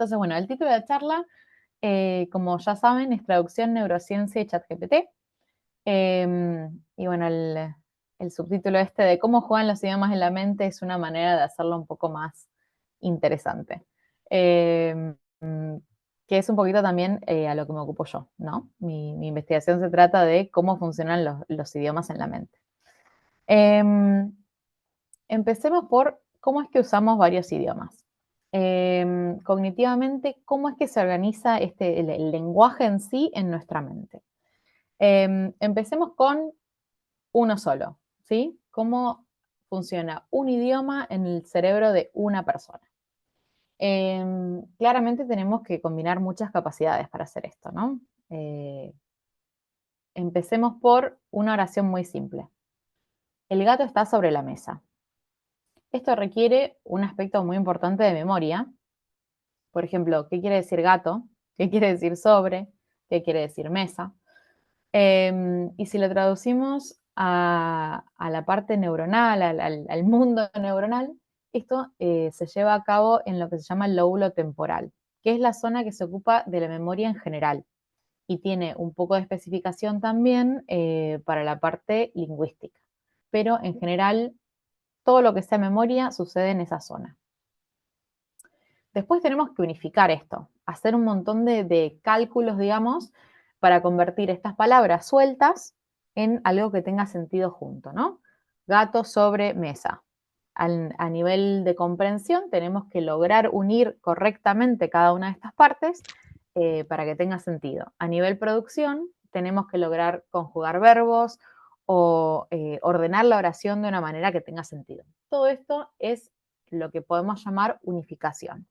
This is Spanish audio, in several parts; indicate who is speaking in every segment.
Speaker 1: Entonces, bueno, el título de la charla, como ya saben, es Traducción, Neurociencia y ChatGPT. Y bueno, el subtítulo este de cómo juegan los idiomas en la mente es una manera de hacerlo un poco más interesante. Eh, que es un poquito también a lo que me ocupo yo, ¿no? Mi investigación se trata de cómo funcionan los idiomas en la mente. Empecemos por cómo es que usamos varios idiomas. Cognitivamente, ¿cómo es que se organiza el lenguaje en sí en nuestra mente? Empecemos con uno solo, ¿sí? ¿Cómo funciona un idioma en el cerebro de una persona? Claramente tenemos que combinar muchas capacidades para hacer esto, ¿no? Empecemos por una oración muy simple. El gato está sobre la mesa. Esto requiere un aspecto muy importante de memoria. Por ejemplo, ¿qué quiere decir gato? ¿Qué quiere decir sobre? ¿Qué quiere decir mesa? Y si lo traducimos a la parte neuronal, al mundo neuronal, esto se lleva a cabo en lo que se llama el lóbulo temporal, que es la zona que se ocupa de la memoria en general y tiene un poco de especificación también para la parte lingüística. Pero en general, todo lo que sea memoria sucede en esa zona. Después tenemos que unificar esto, hacer un montón de cálculos, digamos, para convertir estas palabras sueltas en algo que tenga sentido junto, ¿no? Gato sobre mesa. A nivel de comprensión tenemos que lograr unir correctamente cada una de estas partes para que tenga sentido. A nivel producción tenemos que lograr conjugar verbos o ordenar la oración de una manera que tenga sentido. Todo esto es lo que podemos llamar unificación,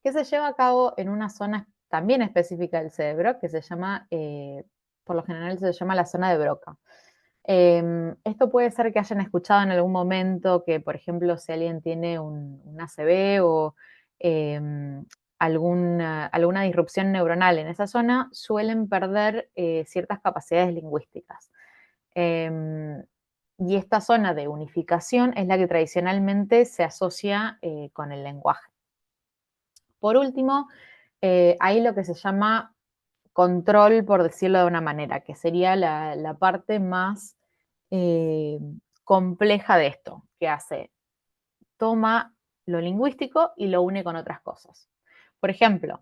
Speaker 1: que se lleva a cabo en una zona también específica del cerebro, que se llama, por lo general se llama la zona de Broca. Esto puede ser que hayan escuchado en algún momento que, por ejemplo, si alguien tiene un ACV o alguna disrupción neuronal en esa zona, suelen perder ciertas capacidades lingüísticas. Y esta zona de unificación es la que tradicionalmente se asocia con el lenguaje. Por último, hay lo que se llama control, por decirlo de una manera, que sería la parte más eh, compleja de esto, que hace, toma lo lingüístico y lo une con otras cosas. Por ejemplo,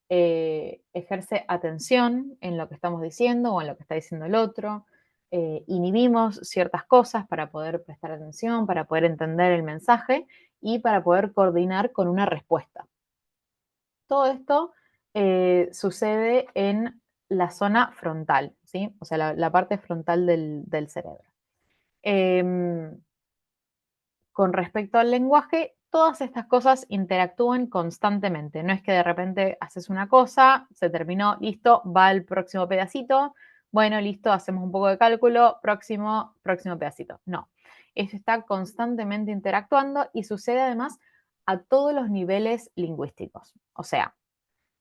Speaker 1: ejerce atención en lo que estamos diciendo o en lo que está diciendo el otro, inhibimos ciertas cosas para poder prestar atención, para poder entender el mensaje y para poder coordinar con una respuesta. Todo esto sucede en la zona frontal, ¿sí? O sea, la parte frontal del cerebro. Em, con respecto al lenguaje, todas estas cosas interactúan constantemente. No es que de repente haces una cosa, se terminó, listo, va al próximo pedacito, bueno, listo, hacemos un poco de cálculo, próximo pedacito. No, esto está constantemente interactuando y sucede además a todos los niveles lingüísticos. O sea,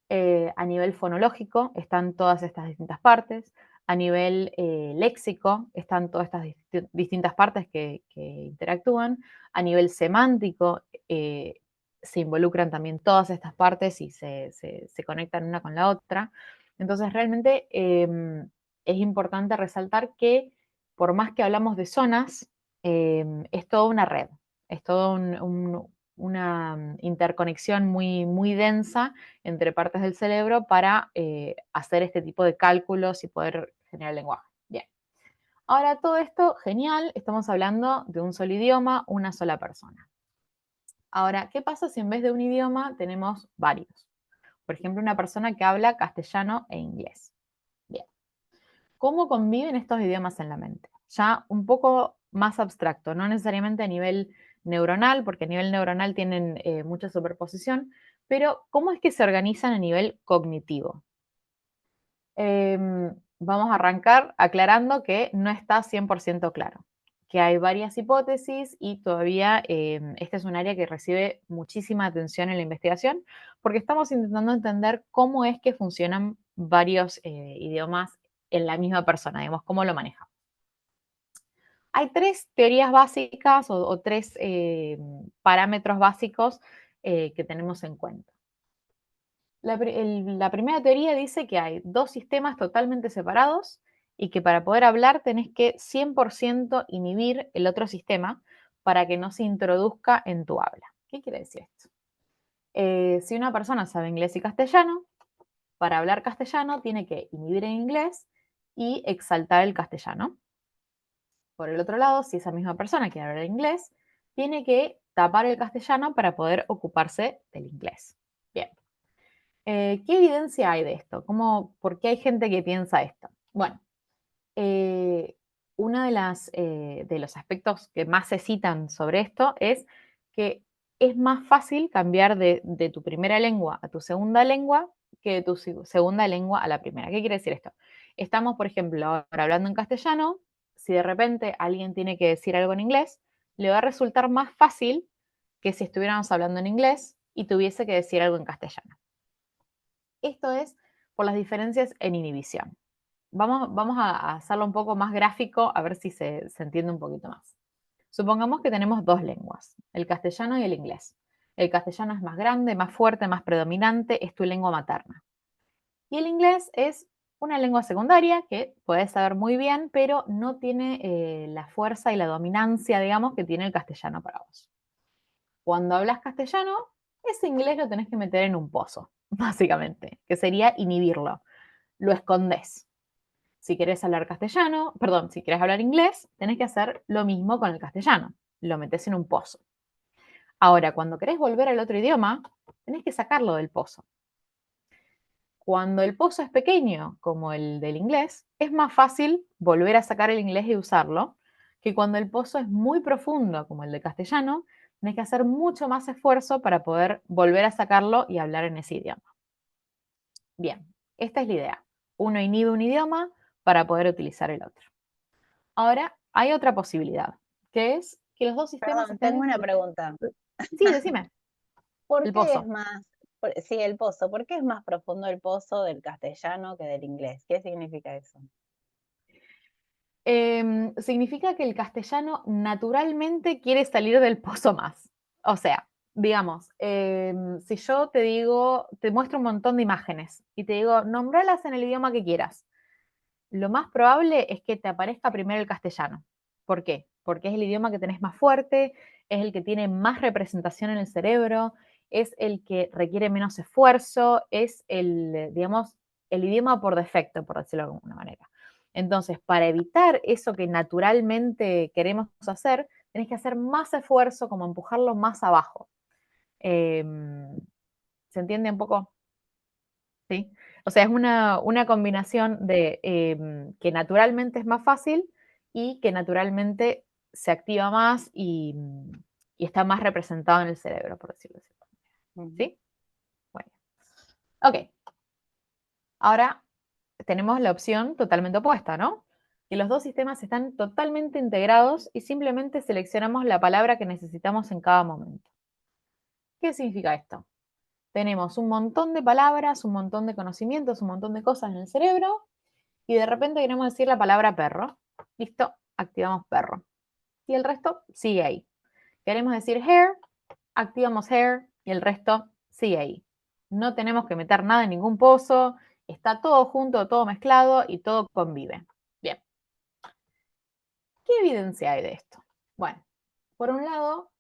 Speaker 1: a nivel fonológico están todas estas distintas partes, a nivel léxico están todas estas distintas partes que interactúan, a nivel semántico se involucran también todas estas partes y se conectan una con la otra. Entonces realmente es importante resaltar que por más que hablamos de zonas, es toda una red, es todo una interconexión muy, muy densa entre partes del cerebro para hacer este tipo de cálculos y poder generar lenguaje. Bien. Ahora, todo esto, genial, estamos hablando de un solo idioma, una sola persona. Ahora, ¿qué pasa si en vez de un idioma tenemos varios? Por ejemplo, una persona que habla castellano e inglés. Bien. ¿Cómo conviven estos idiomas en la mente? Ya un poco más abstracto, no necesariamente a nivel neuronal, porque a nivel neuronal tienen mucha superposición, pero ¿cómo es que se organizan a nivel cognitivo? Vamos a arrancar aclarando que no está 100% claro, que hay varias hipótesis y todavía este es un área que recibe muchísima atención en la investigación porque estamos intentando entender cómo es que funcionan varios idiomas en la misma persona, digamos, cómo lo maneja. Hay tres teorías básicas o tres parámetros básicos que tenemos en cuenta. La primera teoría dice que hay dos sistemas totalmente separados y que para poder hablar tenés que 100% inhibir el otro sistema para que no se introduzca en tu habla. ¿Qué quiere decir esto? Si una persona sabe inglés y castellano, para hablar castellano tiene que inhibir en inglés y exaltar el castellano. Por el otro lado, si esa misma persona quiere hablar inglés, tiene que tapar el castellano para poder ocuparse del inglés. Bien. ¿Qué evidencia hay de esto? ¿Por qué hay gente que piensa esto? Bueno, uno de los aspectos que más se citan sobre esto es que es más fácil cambiar de tu primera lengua a tu segunda lengua que de tu segunda lengua a la primera. ¿Qué quiere decir esto? Estamos, por ejemplo, ahora hablando en castellano, si de repente alguien tiene que decir algo en inglés, le va a resultar más fácil que si estuviéramos hablando en inglés y tuviese que decir algo en castellano. Esto es por las diferencias en inhibición. Vamos a hacerlo un poco más gráfico, a ver si se entiende un poquito más. Supongamos que tenemos dos lenguas, el castellano y el inglés. El castellano es más grande, más fuerte, más predominante, es tu lengua materna. Y el inglés es una lengua secundaria que puedes saber muy bien, pero no tiene la fuerza y la dominancia, digamos, que tiene el castellano para vos. Cuando hablas castellano, ese inglés lo tenés que meter en un pozo, básicamente, que sería inhibirlo. Lo escondés. Si querés hablar castellano, perdón, si querés hablar inglés, tenés que hacer lo mismo con el castellano. Lo metés en un pozo. Ahora, cuando querés volver al otro idioma, tenés que sacarlo del pozo. Cuando el pozo es pequeño, como el del inglés, es más fácil volver a sacar el inglés y usarlo, que cuando el pozo es muy profundo, como el de castellano, tenés que hacer mucho más esfuerzo para poder volver a sacarlo y hablar en ese idioma. Bien, esta es la idea. Uno inhibe un idioma para poder utilizar el otro. Ahora, hay otra posibilidad, que es que los dos sistemas
Speaker 2: Perdón, tengo
Speaker 1: estén...
Speaker 2: una pregunta.
Speaker 1: Sí, decime,
Speaker 2: ¿Por
Speaker 1: el
Speaker 2: qué es
Speaker 1: pozo.
Speaker 2: más, sí, el pozo, ¿por qué es más profundo el pozo del castellano que del inglés? ¿Qué significa eso?
Speaker 1: Significa que el castellano naturalmente quiere salir del pozo más. O sea, digamos, si yo te digo, te muestro un montón de imágenes y te digo, nombralas en el idioma que quieras, lo más probable es que te aparezca primero el castellano. ¿Por qué? Porque es el idioma que tenés más fuerte, es el que tiene más representación en el cerebro, es el que requiere menos esfuerzo, es el, digamos, el idioma por defecto, por decirlo de alguna manera. Entonces, para evitar eso que naturalmente queremos hacer, tenés que hacer más esfuerzo, como empujarlo más abajo. ¿Se entiende un poco? ¿Sí? O sea, es una combinación de que naturalmente es más fácil y que naturalmente se activa más y está más representado en el cerebro, por decirlo así.
Speaker 2: Ujú.
Speaker 1: ¿Sí? Bueno. Ok. Ahora tenemos la opción totalmente opuesta, ¿no? Que los dos sistemas están totalmente integrados y simplemente seleccionamos la palabra que necesitamos en cada momento. ¿Qué significa esto? Tenemos un montón de palabras, un montón de conocimientos, un montón de cosas en el cerebro y de repente queremos decir la palabra perro. Listo, activamos perro. Y el resto sigue ahí. Queremos decir hair, activamos hair y el resto sigue ahí. No tenemos que meter nada en ningún pozo, está todo junto, todo mezclado y todo convive. Bien, ¿qué evidencia hay de esto? Bueno, por un lado,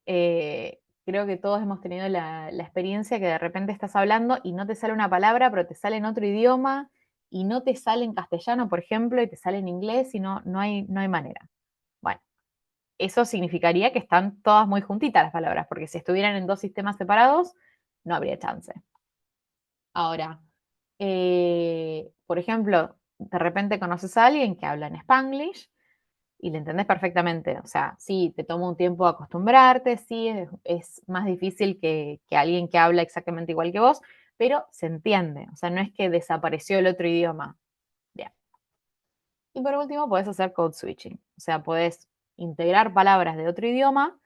Speaker 1: creo que todos hemos tenido la experiencia que de repente estás hablando y no te sale una palabra, pero te sale en otro idioma y no te sale en castellano, por ejemplo, y te sale en inglés y no hay manera. Bueno, eso significaría que están todas muy juntitas las palabras, porque si estuvieran en dos sistemas separados, no habría chance. Ahora, por ejemplo, de repente conoces a alguien que habla en Spanglish y le entendés perfectamente. O sea, sí, te toma un tiempo acostumbrarte, sí, es más difícil que alguien que habla exactamente igual que vos, pero se entiende. O sea, no es que desapareció el otro idioma. Bien. Y por último, podés hacer code switching. O sea, podés integrar palabras de otro idioma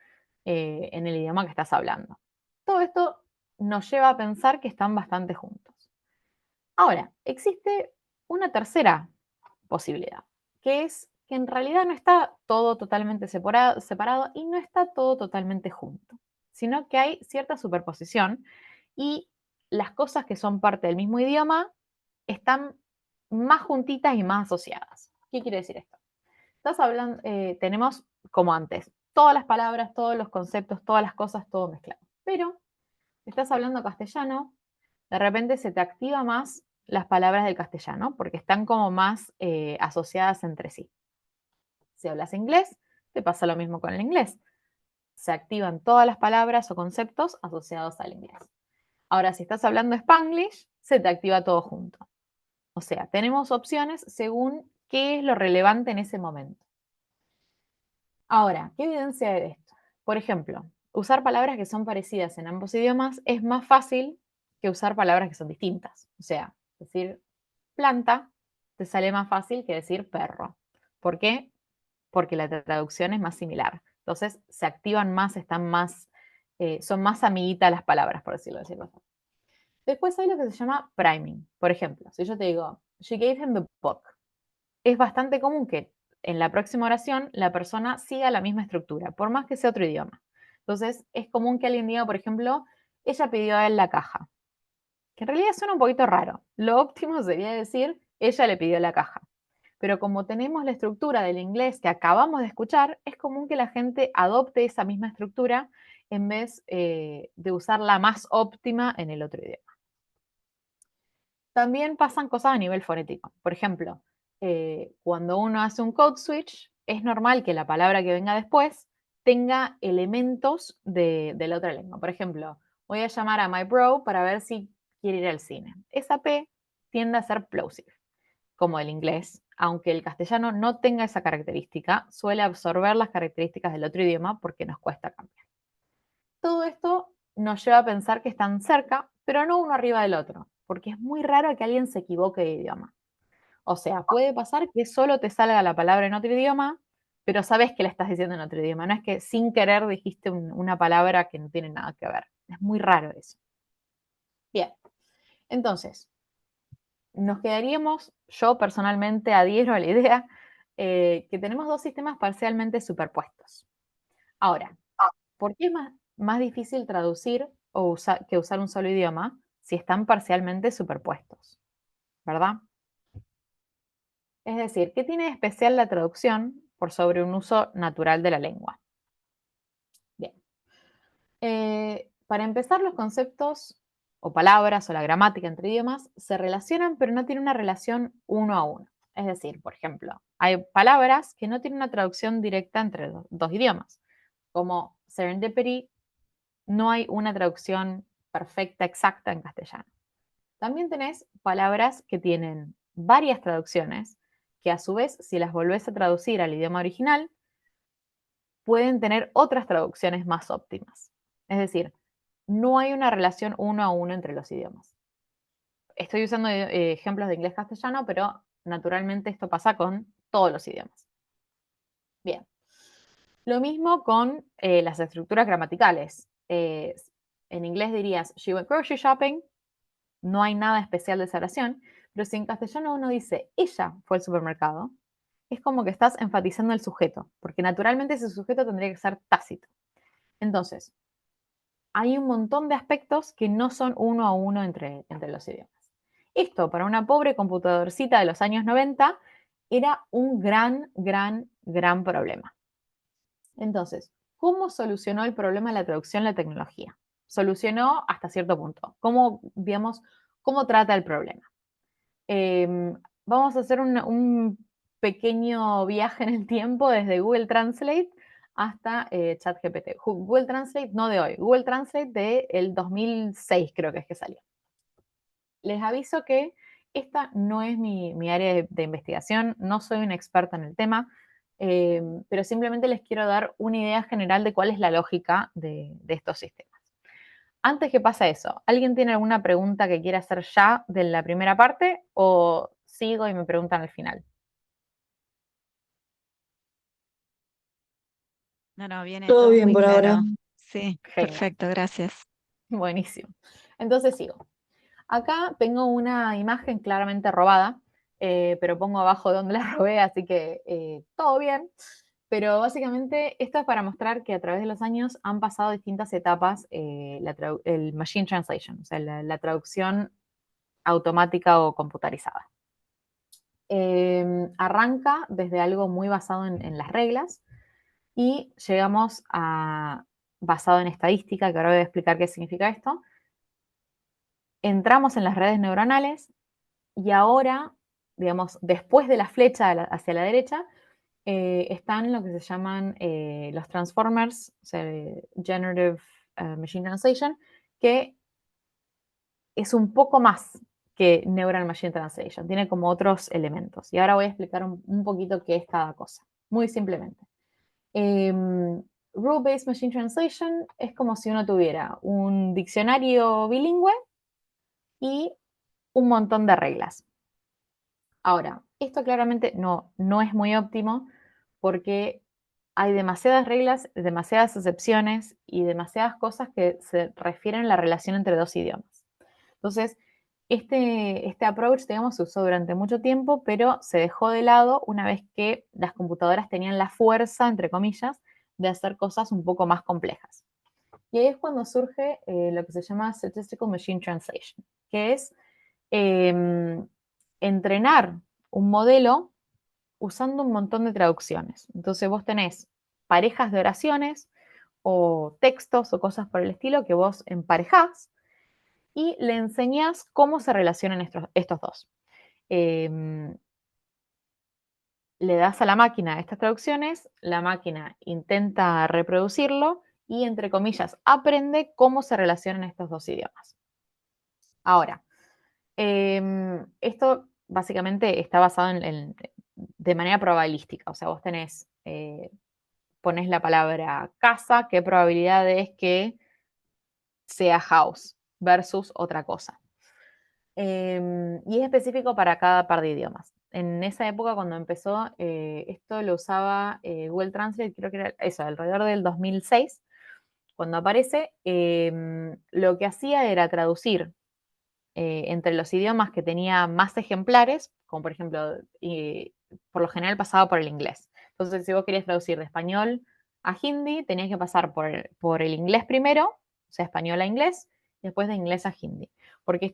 Speaker 1: en el idioma que estás hablando. Todo esto nos lleva a pensar que están bastante juntos. Ahora, existe una tercera posibilidad, que es que en realidad no está todo totalmente separado y no está todo totalmente junto, sino que hay cierta superposición y las cosas que son parte del mismo idioma están más juntitas y más asociadas. ¿Qué quiere decir esto? Estás hablando, tenemos, como antes, todas las palabras, todos los conceptos, todas las cosas, todo mezclado. Pero estás hablando castellano, de repente se te activa más las palabras del castellano porque están como más asociadas entre sí. Si hablas inglés, te pasa lo mismo con el inglés. Se activan todas las palabras o conceptos asociados al inglés. Ahora, si estás hablando Spanglish, se te activa todo junto. O sea, tenemos opciones según qué es lo relevante en ese momento. Ahora, ¿qué evidencia de esto? Por ejemplo, usar palabras que son parecidas en ambos idiomas es más fácil que usar palabras que son distintas. O sea, decir planta te sale más fácil que decir perro. ¿Por qué? Porque la traducción es más similar. Entonces, se activan más, están más, son más amiguitas las palabras, por decirlo de cierta forma. Después hay lo que se llama priming. Por ejemplo, si yo te digo, she gave him the book, es bastante común que en la próxima oración la persona siga la misma estructura, por más que sea otro idioma. Entonces, es común que alguien diga, por ejemplo, ella pidió a él la caja, que en realidad suena un poquito raro. Lo óptimo sería decir, ella le pidió la caja. Pero como tenemos la estructura del inglés que acabamos de escuchar, es común que la gente adopte esa misma estructura en vez de usar la más óptima en el otro idioma. También pasan cosas a nivel fonético. Por ejemplo, cuando uno hace un code switch, es normal que la palabra que venga después tenga elementos de la otra lengua. Por ejemplo, voy a llamar a my bro para ver si quiere ir al cine. Esa P tiende a ser plosive, como el inglés, aunque el castellano no tenga esa característica, suele absorber las características del otro idioma porque nos cuesta cambiar. Todo esto nos lleva a pensar que están cerca, pero no uno arriba del otro, porque es muy raro que alguien se equivoque de idioma. O sea, puede pasar que solo te salga la palabra en otro idioma, pero sabes que la estás diciendo en otro idioma. No es que sin querer dijiste una palabra que no tiene nada que ver. Es muy raro eso. Bien, entonces, nos quedaríamos, yo personalmente adhiero a la idea que tenemos dos sistemas parcialmente superpuestos. Ahora, ¿por qué es más difícil traducir que usar un solo idioma si están parcialmente superpuestos? ¿Verdad? Es decir, ¿qué tiene de especial la traducción por sobre un uso natural de la lengua? Bien. Para empezar, los conceptos o palabras o la gramática entre idiomas se relacionan, pero no tienen una relación uno a uno. Es decir, por ejemplo, hay palabras que no tienen una traducción directa entre dos idiomas, como serendipity, no hay una traducción perfecta, exacta en castellano. También tenés palabras que tienen varias traducciones, que a su vez, si las volvés a traducir al idioma original, pueden tener otras traducciones más óptimas. Es decir, no hay una relación uno a uno entre los idiomas. Estoy usando ejemplos de inglés-castellano, pero naturalmente esto pasa con todos los idiomas. Bien. Lo mismo con las estructuras gramaticales. En inglés dirías, she went grocery shopping, no hay nada especial de esa oración, pero si en castellano uno dice, ella fue al supermercado, es como que estás enfatizando el sujeto, porque naturalmente ese sujeto tendría que ser tácito. Entonces, hay un montón de aspectos que no son uno a uno entre los idiomas. Esto, para una pobre computadorcita de los años 90, era un gran problema. Entonces, ¿cómo solucionó el problema de la traducción la tecnología? Solucionó hasta cierto punto. ¿Cómo, digamos, cómo trata el problema? Vamos a hacer un pequeño viaje en el tiempo desde Google Translate hasta ChatGPT. Google Translate no de hoy, Google Translate del 2006 creo que es que salió. Les aviso que esta no es mi área de investigación, no soy una experta en el tema, pero simplemente les quiero dar una idea general de cuál es la lógica de estos sistemas. Antes que pase eso, ¿alguien tiene alguna pregunta que quiera hacer ya de la primera parte o sigo y me preguntan al final?
Speaker 2: No, viene
Speaker 3: Todo
Speaker 2: todo
Speaker 3: bien
Speaker 2: muy
Speaker 3: por ahora.
Speaker 2: claro. Sí,
Speaker 1: Genial,
Speaker 2: perfecto, gracias.
Speaker 1: buenísimo. Entonces sigo. Acá tengo una imagen claramente robada, pero pongo abajo de dónde la robé, así que todo bien. Pero básicamente esto es para mostrar que a través de los años han pasado distintas etapas el machine translation, o sea, la traducción automática o computarizada. Arranca desde algo muy basado en las reglas y llegamos a basado en estadística, que ahora voy a explicar qué significa esto. Entramos en las redes neuronales y ahora, digamos, después de la flecha hacia la derecha, están lo que se llaman los transformers, o sea, Generative Machine Translation, que es un poco más que Neural Machine Translation, tiene como otros elementos. Y ahora voy a explicar un poquito qué es cada cosa, muy simplemente. Rule-Based Machine Translation es como si uno tuviera un diccionario bilingüe y un montón de reglas. Ahora, esto claramente no es muy óptimo porque hay demasiadas reglas, demasiadas excepciones y demasiadas cosas que se refieren a la relación entre dos idiomas. Entonces, este approach, digamos, se usó durante mucho tiempo, pero se dejó de lado una vez que las computadoras tenían la fuerza, entre comillas, de hacer cosas un poco más complejas. Y ahí es cuando surge lo que se llama Statistical Machine Translation, que es entrenar un modelo usando un montón de traducciones. Entonces vos tenés parejas de oraciones o textos o cosas por el estilo que vos emparejás y le enseñás cómo se relacionan estos dos. Le das a la máquina estas traducciones, la máquina intenta reproducirlo y, entre comillas, aprende cómo se relacionan estos dos idiomas. Ahora, esto básicamente está basado de manera probabilística, o sea, vos pones la palabra casa, qué probabilidad es que sea house versus otra cosa. Y es específico para cada par de idiomas. En esa época, cuando empezó, esto lo usaba Google Translate, creo que era eso, alrededor del 2006, cuando aparece, lo que hacía era traducir entre los idiomas que tenía más ejemplares, como por ejemplo, por lo general pasaba por el inglés. Entonces, si vos querías traducir de español a hindi, tenías que pasar por el inglés primero, o sea, español a inglés, y después de inglés a hindi. Porque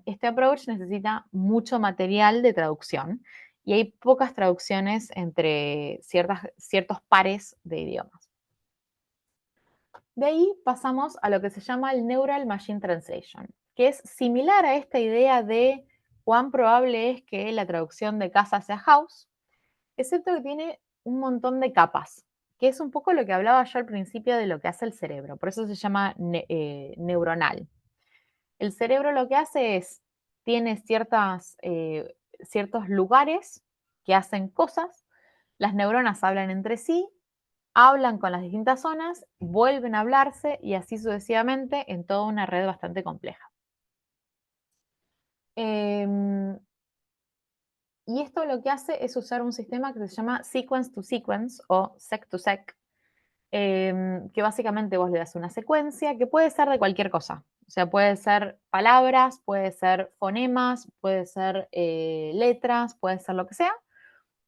Speaker 1: este approach necesita mucho material de traducción y hay pocas traducciones entre ciertos pares de idiomas. De ahí pasamos a lo que se llama el Neural Machine Translation, que es similar a esta idea de cuán probable es que la traducción de casa sea house, excepto que tiene un montón de capas, que es un poco lo que hablaba yo al principio de lo que hace el cerebro, por eso se llama neuronal. El cerebro lo que hace es, tiene ciertos lugares que hacen cosas, las neuronas hablan entre sí, hablan con las distintas zonas, vuelven a hablarse y así sucesivamente en toda una red bastante compleja. Y esto lo que hace es usar un sistema que se llama sequence to sequence o sec to sec, que básicamente vos le das una secuencia que puede ser de cualquier cosa. O sea, puede ser palabras, puede ser fonemas, puede ser letras, puede ser lo que sea.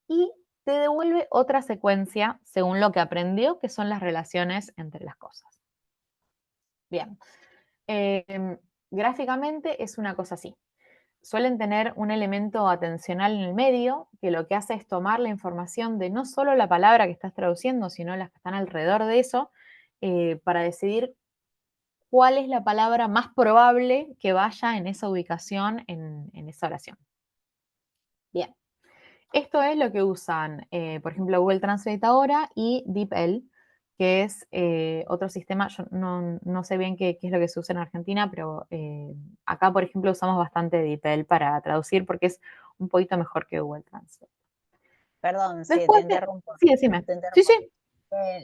Speaker 1: Y te devuelve otra secuencia según lo que aprendió, que son las relaciones entre las cosas. Bien. Gráficamente es una cosa así. Suelen tener un elemento atencional en el medio que lo que hace es tomar la información de no solo la palabra que estás traduciendo, sino las que están alrededor de eso, para decidir cuál es la palabra más probable que vaya en esa ubicación, en esa oración. Bien. Esto es lo que usan, por ejemplo, Google Translate ahora y DeepL, que es otro sistema, yo no sé bien qué es lo que se usa en Argentina, pero acá, por ejemplo, usamos bastante DeepL para traducir porque es un poquito mejor que Google Translate.
Speaker 2: Perdón, sí, te
Speaker 1: Después,
Speaker 2: interrumpo.
Speaker 1: sí, decime.
Speaker 2: Te
Speaker 1: Sí,
Speaker 2: interrumpo.
Speaker 1: sí.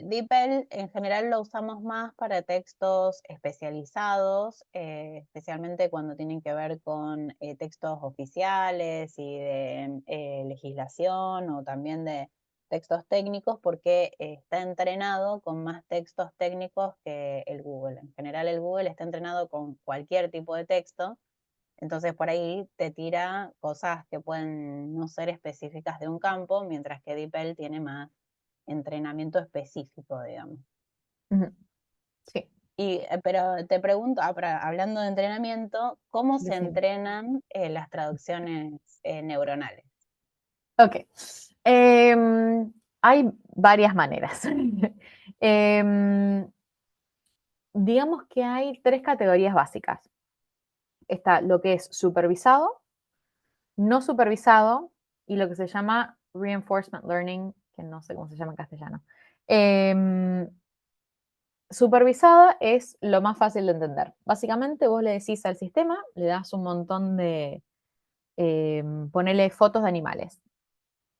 Speaker 2: DeepL en general lo usamos más para textos especializados, especialmente cuando tienen que ver con textos oficiales y de legislación o también de textos técnicos, porque está entrenado con más textos técnicos que el Google. En general el Google está entrenado con cualquier tipo de texto, entonces por ahí te tira cosas que pueden no ser específicas de un campo, mientras que DeepL tiene más entrenamiento específico, digamos.
Speaker 1: Sí.
Speaker 2: Pero te pregunto, hablando de entrenamiento, ¿cómo se
Speaker 1: Decime.
Speaker 2: entrenan las traducciones neuronales?
Speaker 1: Ok. Hay varias maneras. Digamos que hay 3 categorías básicas. Está lo que es supervisado, no supervisado y lo que se llama reinforcement learning, que no sé cómo se llama en castellano. Supervisada es lo más fácil de entender. Básicamente vos le decís al sistema, le das un montón de, ponele fotos de animales.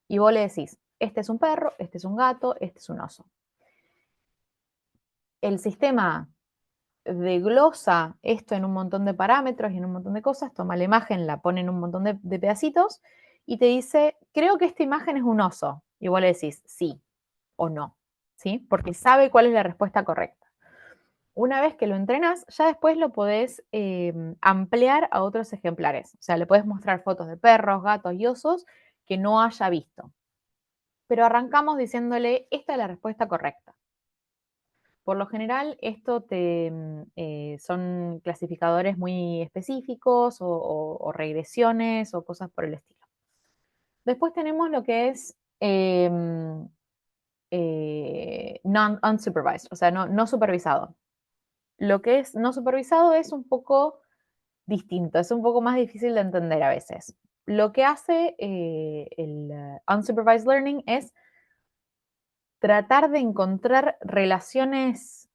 Speaker 1: Y vos le decís, este es un perro, este es un gato, este es un oso. El sistema desglosa esto en un montón de parámetros y en un montón de cosas, toma la imagen, la pone en un montón de pedacitos y te dice, creo que esta imagen es un oso. Y vos le decís sí o no, ¿sí? Porque sabe cuál es la respuesta correcta. Una vez que lo entrenas, ya después lo podés ampliar a otros ejemplares. O sea, le puedes mostrar fotos de perros, gatos y osos que no haya visto. Pero arrancamos diciéndole, esta es la respuesta correcta. Por lo general, esto son clasificadores muy específicos o regresiones o cosas por el estilo. Después tenemos lo que es unsupervised, o sea, no supervisado. Lo que es no supervisado es un poco distinto, es un poco más difícil de entender a veces. Lo que hace el unsupervised learning es tratar de encontrar relaciones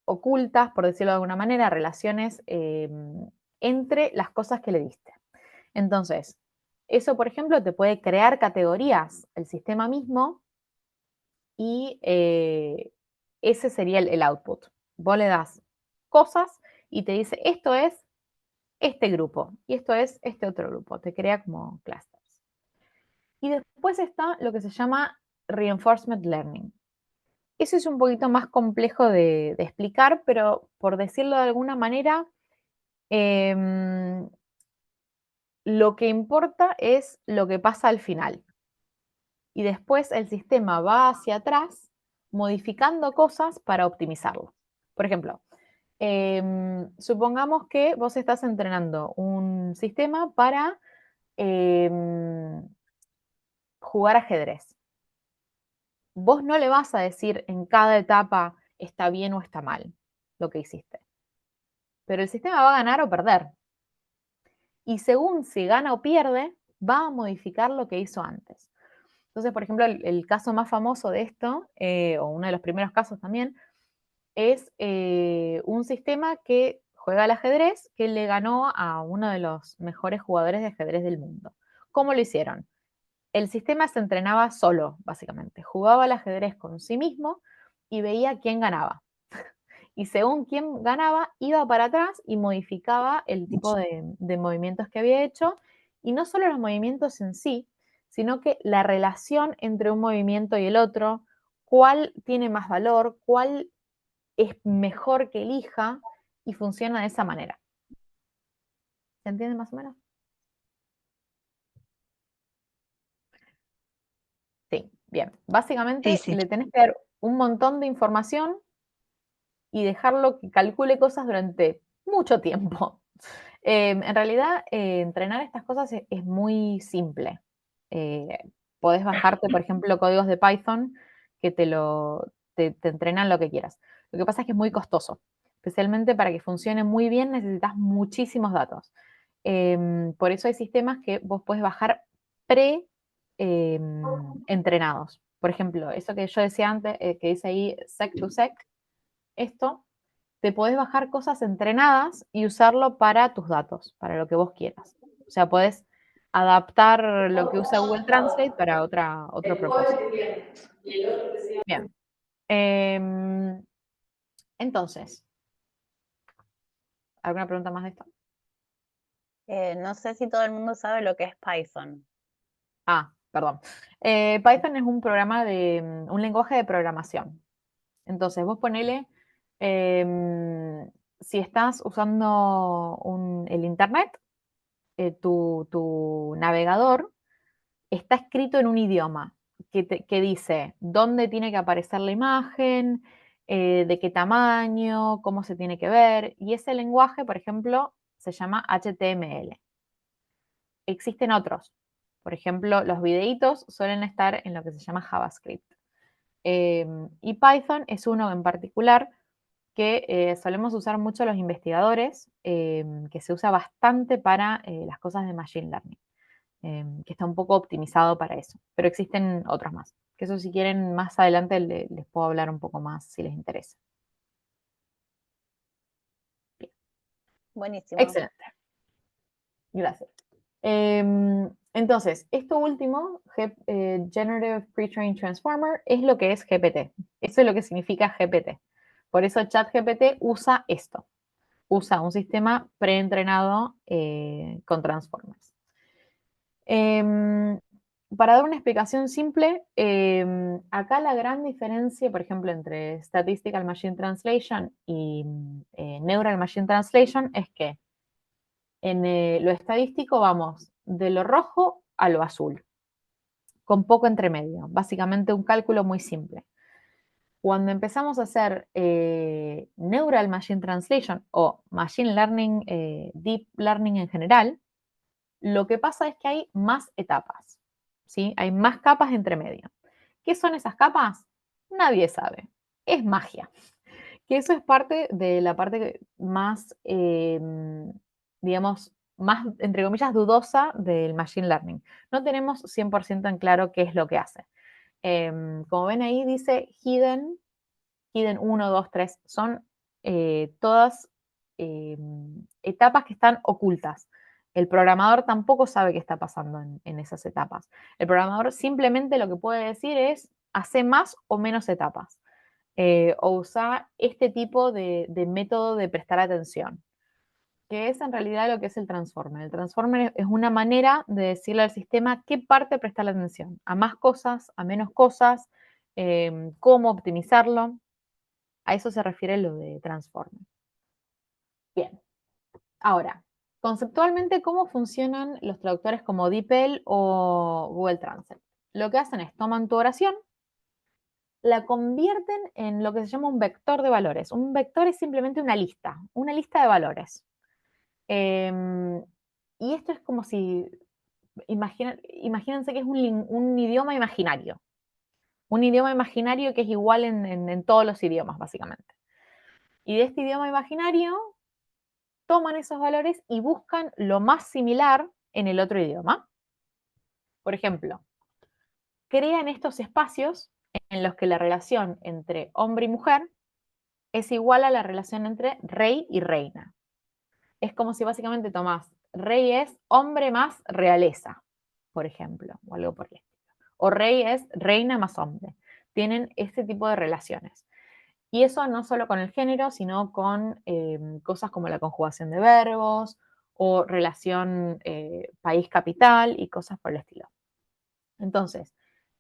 Speaker 1: ocultas, por decirlo de alguna manera, relaciones entre las cosas que le diste. Entonces, eso, por ejemplo, te puede crear categorías el sistema mismo y ese sería el output. Vos le das cosas y te dice, esto es este grupo y esto es este otro grupo. Te crea como clusters. Y después está lo que se llama reinforcement learning. Eso es un poquito más complejo de explicar, pero por decirlo de alguna manera, lo que importa es lo que pasa al final. Y después el sistema va hacia atrás modificando cosas para optimizarlo. Por ejemplo, supongamos que vos estás entrenando un sistema para jugar ajedrez. Vos no le vas a decir en cada etapa está bien o está mal lo que hiciste. Pero el sistema va a ganar o perder. Y según si gana o pierde, va a modificar lo que hizo antes. Entonces, por ejemplo, el caso más famoso de esto, o uno de los primeros casos también, es un sistema que juega al ajedrez que le ganó a uno de los mejores jugadores de ajedrez del mundo. ¿Cómo lo hicieron? El sistema se entrenaba solo, básicamente. Jugaba al ajedrez con sí mismo y veía quién ganaba. Y según quién ganaba, iba para atrás y modificaba el tipo de movimientos que había hecho. Y no solo los movimientos en sí, sino que la relación entre un movimiento y el otro, cuál tiene más valor, cuál es mejor que elija y funciona de esa manera. ¿Se entiende más o menos? Sí, bien.
Speaker 3: Sí,
Speaker 1: Básicamente
Speaker 3: sí.
Speaker 1: le tenés que dar un montón de información y dejarlo que calcule cosas durante mucho tiempo. En realidad, entrenar estas cosas es muy simple. Podés bajarte, por ejemplo, códigos de Python que te entrenan lo que quieras. Lo que pasa es que es muy costoso. Especialmente para que funcione muy bien necesitas muchísimos datos. Por eso hay sistemas que vos podés bajar pre-entrenados. Por ejemplo, eso que yo decía antes, que dice ahí sec to sec, esto te podés bajar cosas entrenadas y usarlo para tus datos, para lo que vos quieras. O sea, podés adaptar lo que usa Google Translate para otro propósito. Bien. Entonces, ¿alguna pregunta más de esto?
Speaker 2: No sé si todo el mundo sabe lo que es Python.
Speaker 1: Ah, perdón. Python es un programa un lenguaje de programación. Entonces, vos ponele, si estás usando el Internet, tu navegador está escrito en un idioma. que dice dónde tiene que aparecer la imagen, de qué tamaño, cómo se tiene que ver, y ese lenguaje, por ejemplo, se llama HTML. Existen otros. Por ejemplo, los videitos suelen estar en lo que se llama JavaScript. Y Python es uno en particular que solemos usar mucho los investigadores, que se usa bastante para las cosas de Machine Learning, que está un poco optimizado para eso. Pero existen otros más, que eso si quieren más adelante les puedo hablar un poco más si les interesa. Bien.
Speaker 2: Buenísimo.
Speaker 1: Excelente. Gracias. Entonces, esto último, Generative Pre-trained Transformer, es lo que es GPT. Eso es lo que significa GPT. Por eso ChatGPT usa esto. Usa un sistema preentrenado con transformers. Para dar una explicación simple, acá la gran diferencia, por ejemplo, entre Statistical Machine Translation y Neural Machine Translation es que en lo estadístico vamos de lo rojo a lo azul, con poco entremedio, básicamente un cálculo muy simple. Cuando empezamos a hacer Neural Machine Translation o Machine Learning, Deep Learning en general, lo que pasa es que hay más etapas, ¿sí? Hay más capas entre medio. ¿Qué son esas capas? Nadie sabe. Es magia. Que eso es parte de la parte más, digamos, más, entre comillas, dudosa del Machine Learning. No tenemos 100% en claro qué es lo que hace. Como ven ahí, dice hidden 1, 2, 3. Son todas etapas que están ocultas. El programador tampoco sabe qué está pasando en esas etapas. El programador simplemente lo que puede decir es, hace más o menos etapas. O usa este tipo de método de prestar atención, que es en realidad lo que es el transformer. El transformer es una manera de decirle al sistema qué parte prestar la atención, a más cosas, a menos cosas, cómo optimizarlo. A eso se refiere lo de transformer. Bien, ahora, conceptualmente, ¿cómo funcionan los traductores como DeepL o Google Translate? Lo que hacen es toman tu oración, la convierten en lo que se llama un vector de valores. Un vector es simplemente una lista de valores. Y esto es como si, imagínense que es un idioma imaginario. Un idioma imaginario que es igual en todos los idiomas, básicamente. Y de este idioma imaginario toman esos valores y buscan lo más similar en el otro idioma. Por ejemplo, crean estos espacios en los que la relación entre hombre y mujer es igual a la relación entre rey y reina. Es como si básicamente tomás, rey es hombre más realeza, por ejemplo, o algo por el estilo. O rey es reina más hombre. Tienen este tipo de relaciones. Y eso no solo con el género, sino con cosas como la conjugación de verbos o relación país-capital y cosas por el estilo. Entonces,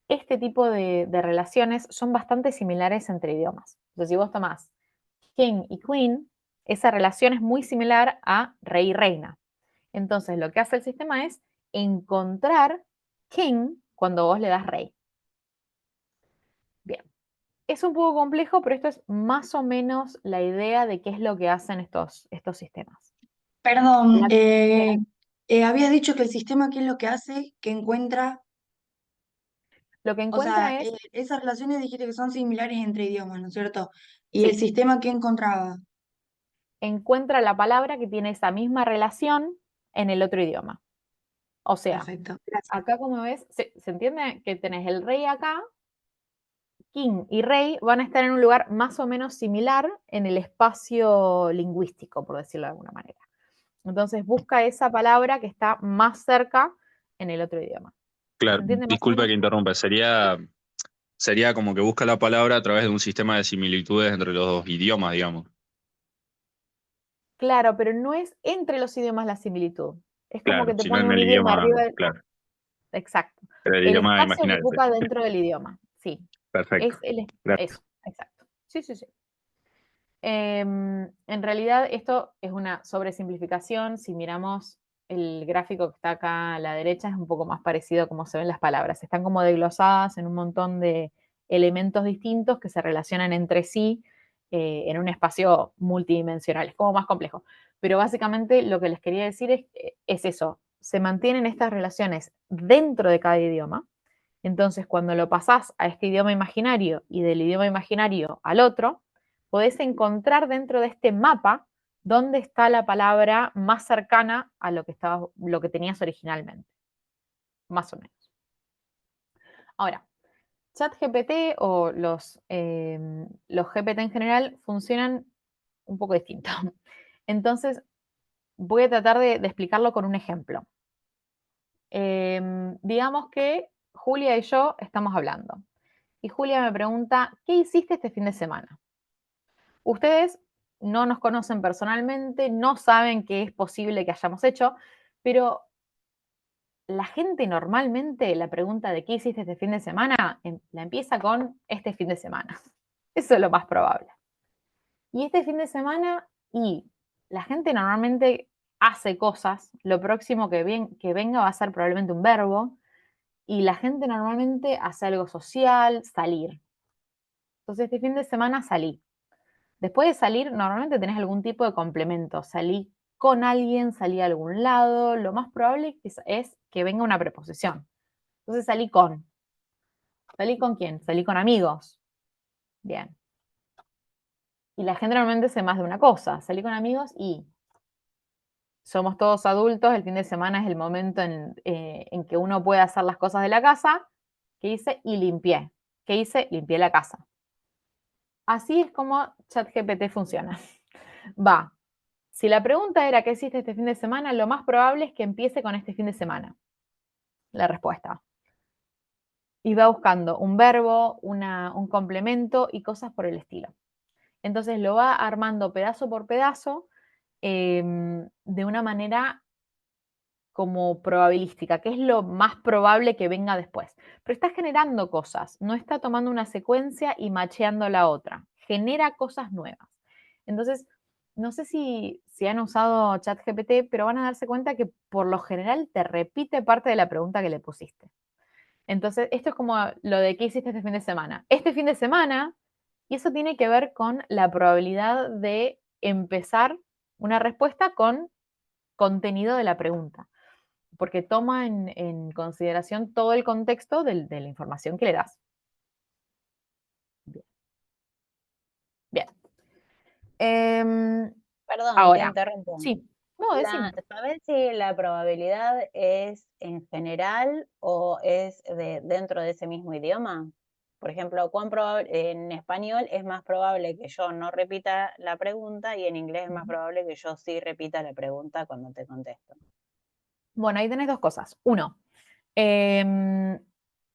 Speaker 1: este tipo de relaciones son bastante similares entre idiomas. Entonces, si vos tomás king y queen, esa relación es muy similar a rey y reina. Entonces, lo que hace el sistema es encontrar king cuando vos le das rey. Bien. Es un poco complejo, pero esto es más o menos la idea de qué es lo que hacen estos sistemas.
Speaker 3: Perdón,
Speaker 1: La-
Speaker 3: habías dicho que el sistema, ¿qué es lo que hace? Que encuentra,
Speaker 1: lo que
Speaker 3: o sea,
Speaker 1: encuentra es,
Speaker 3: esas relaciones dijiste que son similares entre idiomas, ¿no es cierto? ¿Y el
Speaker 1: sí,
Speaker 3: sistema qué encontraba?
Speaker 1: encuentra la palabra que tiene esa misma relación en el otro idioma. O sea,
Speaker 3: Perfecto, gracias.
Speaker 1: acá como ves, se entiende que tenés el rey acá, king y rey van a estar en un lugar más o menos similar en el espacio lingüístico, por decirlo de alguna manera. Entonces busca esa palabra que está más cerca en el otro idioma. ¿Se
Speaker 4: Claro,
Speaker 1: entiende más o
Speaker 4: disculpa que
Speaker 1: menos?
Speaker 4: interrumpa, sería como que busca la palabra a través de un sistema de similitudes entre los dos idiomas, digamos.
Speaker 1: Claro, pero no es entre los idiomas la similitud. Es como que
Speaker 4: Claro,
Speaker 1: te
Speaker 4: sino
Speaker 1: pone
Speaker 4: en
Speaker 1: un
Speaker 4: el
Speaker 1: idioma
Speaker 4: idioma,
Speaker 1: arriba.
Speaker 4: claro,
Speaker 1: Exacto.
Speaker 4: en el
Speaker 1: El
Speaker 4: idioma
Speaker 1: espacio que
Speaker 4: imaginario.
Speaker 1: ocupa dentro del idioma. Sí,
Speaker 4: Perfecto. Gracias.
Speaker 1: eso, exacto. Sí, sí, sí. En realidad, esto es una sobresimplificación. Si miramos el gráfico que está acá a la derecha es un poco más parecido a cómo se ven las palabras. Están como desglosadas en un montón de elementos distintos que se relacionan entre sí en un espacio multidimensional. Es como más complejo. Pero básicamente lo que les quería decir es eso. Se mantienen estas relaciones dentro de cada idioma. Entonces, cuando lo pasás a este idioma imaginario y del idioma imaginario al otro, podés encontrar dentro de este mapa dónde está la palabra más cercana a lo que tenías originalmente, más o menos. Ahora, ChatGPT o los GPT en general funcionan un poco distinto. Entonces, voy a tratar de explicarlo con un ejemplo. Digamos que Julia y yo estamos hablando. Y Julia me pregunta, ¿qué hiciste este fin de semana? Ustedes no nos conocen personalmente, no saben qué es posible que hayamos hecho, pero la gente normalmente la pregunta de qué hiciste este fin de semana la empieza con este fin de semana. Eso es lo más probable. Y este fin de semana, y la gente normalmente hace cosas, lo próximo que venga va a ser probablemente un verbo, y la gente normalmente hace algo social, salir. Entonces este fin de semana salí. Después de salir, normalmente tenés algún tipo de complemento. Salí con alguien, salí a algún lado. Lo más probable es que venga una preposición. Entonces salí con. ¿Salí con quién? Salí con amigos. Bien. Y la gente normalmente hace más de una cosa. Salí con amigos y somos todos adultos. El fin de semana es el momento en que uno puede hacer las cosas de la casa. ¿Qué hice? Y limpié. ¿Qué hice? Limpié la casa. Así es como ChatGPT funciona. Va. Si la pregunta era ¿qué hiciste este fin de semana? Lo más probable es que empiece con este fin de semana. La respuesta. Y va buscando un verbo, un complemento y cosas por el estilo. Entonces lo va armando pedazo por pedazo de una manera como probabilística, que es lo más probable que venga después. Pero está generando cosas, no está tomando una secuencia y macheando la otra. Genera cosas nuevas. Entonces, no sé si han usado ChatGPT, pero van a darse cuenta que por lo general te repite parte de la pregunta que le pusiste. Entonces, esto es como lo de qué hiciste este fin de semana. Este fin de semana, y eso tiene que ver con la probabilidad de empezar una respuesta con contenido de la pregunta, porque toma en consideración todo el contexto de la información que le das. Bien. Bien.
Speaker 2: Perdón, te
Speaker 1: Ahora,
Speaker 2: interrumpo.
Speaker 1: sí, no, decime.
Speaker 2: ¿Sabes si la probabilidad es en general o es dentro de ese mismo idioma? Por ejemplo, en español es más probable que yo no repita la pregunta y en inglés es más probable que yo sí repita la pregunta cuando te contesto.
Speaker 1: Bueno, ahí tenés dos cosas. Uno,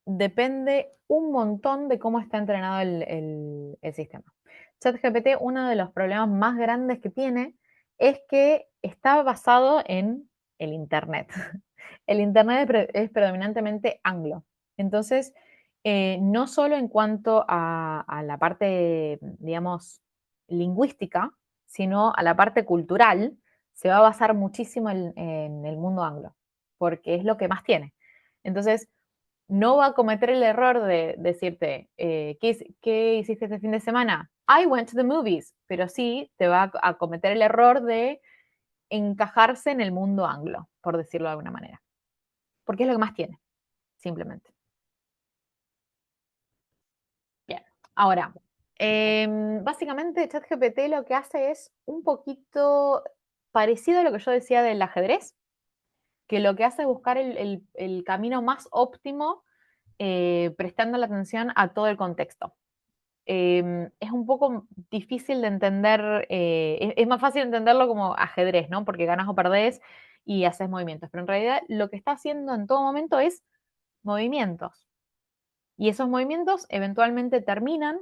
Speaker 1: depende un montón de cómo está entrenado el sistema. ChatGPT, uno de los problemas más grandes que tiene es que está basado en el Internet. El Internet es predominantemente anglo. Entonces, no solo en cuanto a la parte, digamos, lingüística, sino a la parte cultural, se va a basar muchísimo en el mundo anglo, porque es lo que más tiene. Entonces, no va a cometer el error de decirte, ¿qué hiciste este fin de semana? I went to the movies, pero sí te va a cometer el error de encajarse en el mundo anglo, por decirlo de alguna manera, porque es lo que más tiene, simplemente. Bien, ahora, básicamente ChatGPT lo que hace es un poquito parecido a lo que yo decía del ajedrez, que lo que hace es buscar el camino más óptimo prestando la atención a todo el contexto. Es un poco difícil de entender, es más fácil entenderlo como ajedrez, ¿no? Porque ganas o perdés y haces movimientos, pero en realidad lo que está haciendo en todo momento es movimientos. Y esos movimientos eventualmente terminan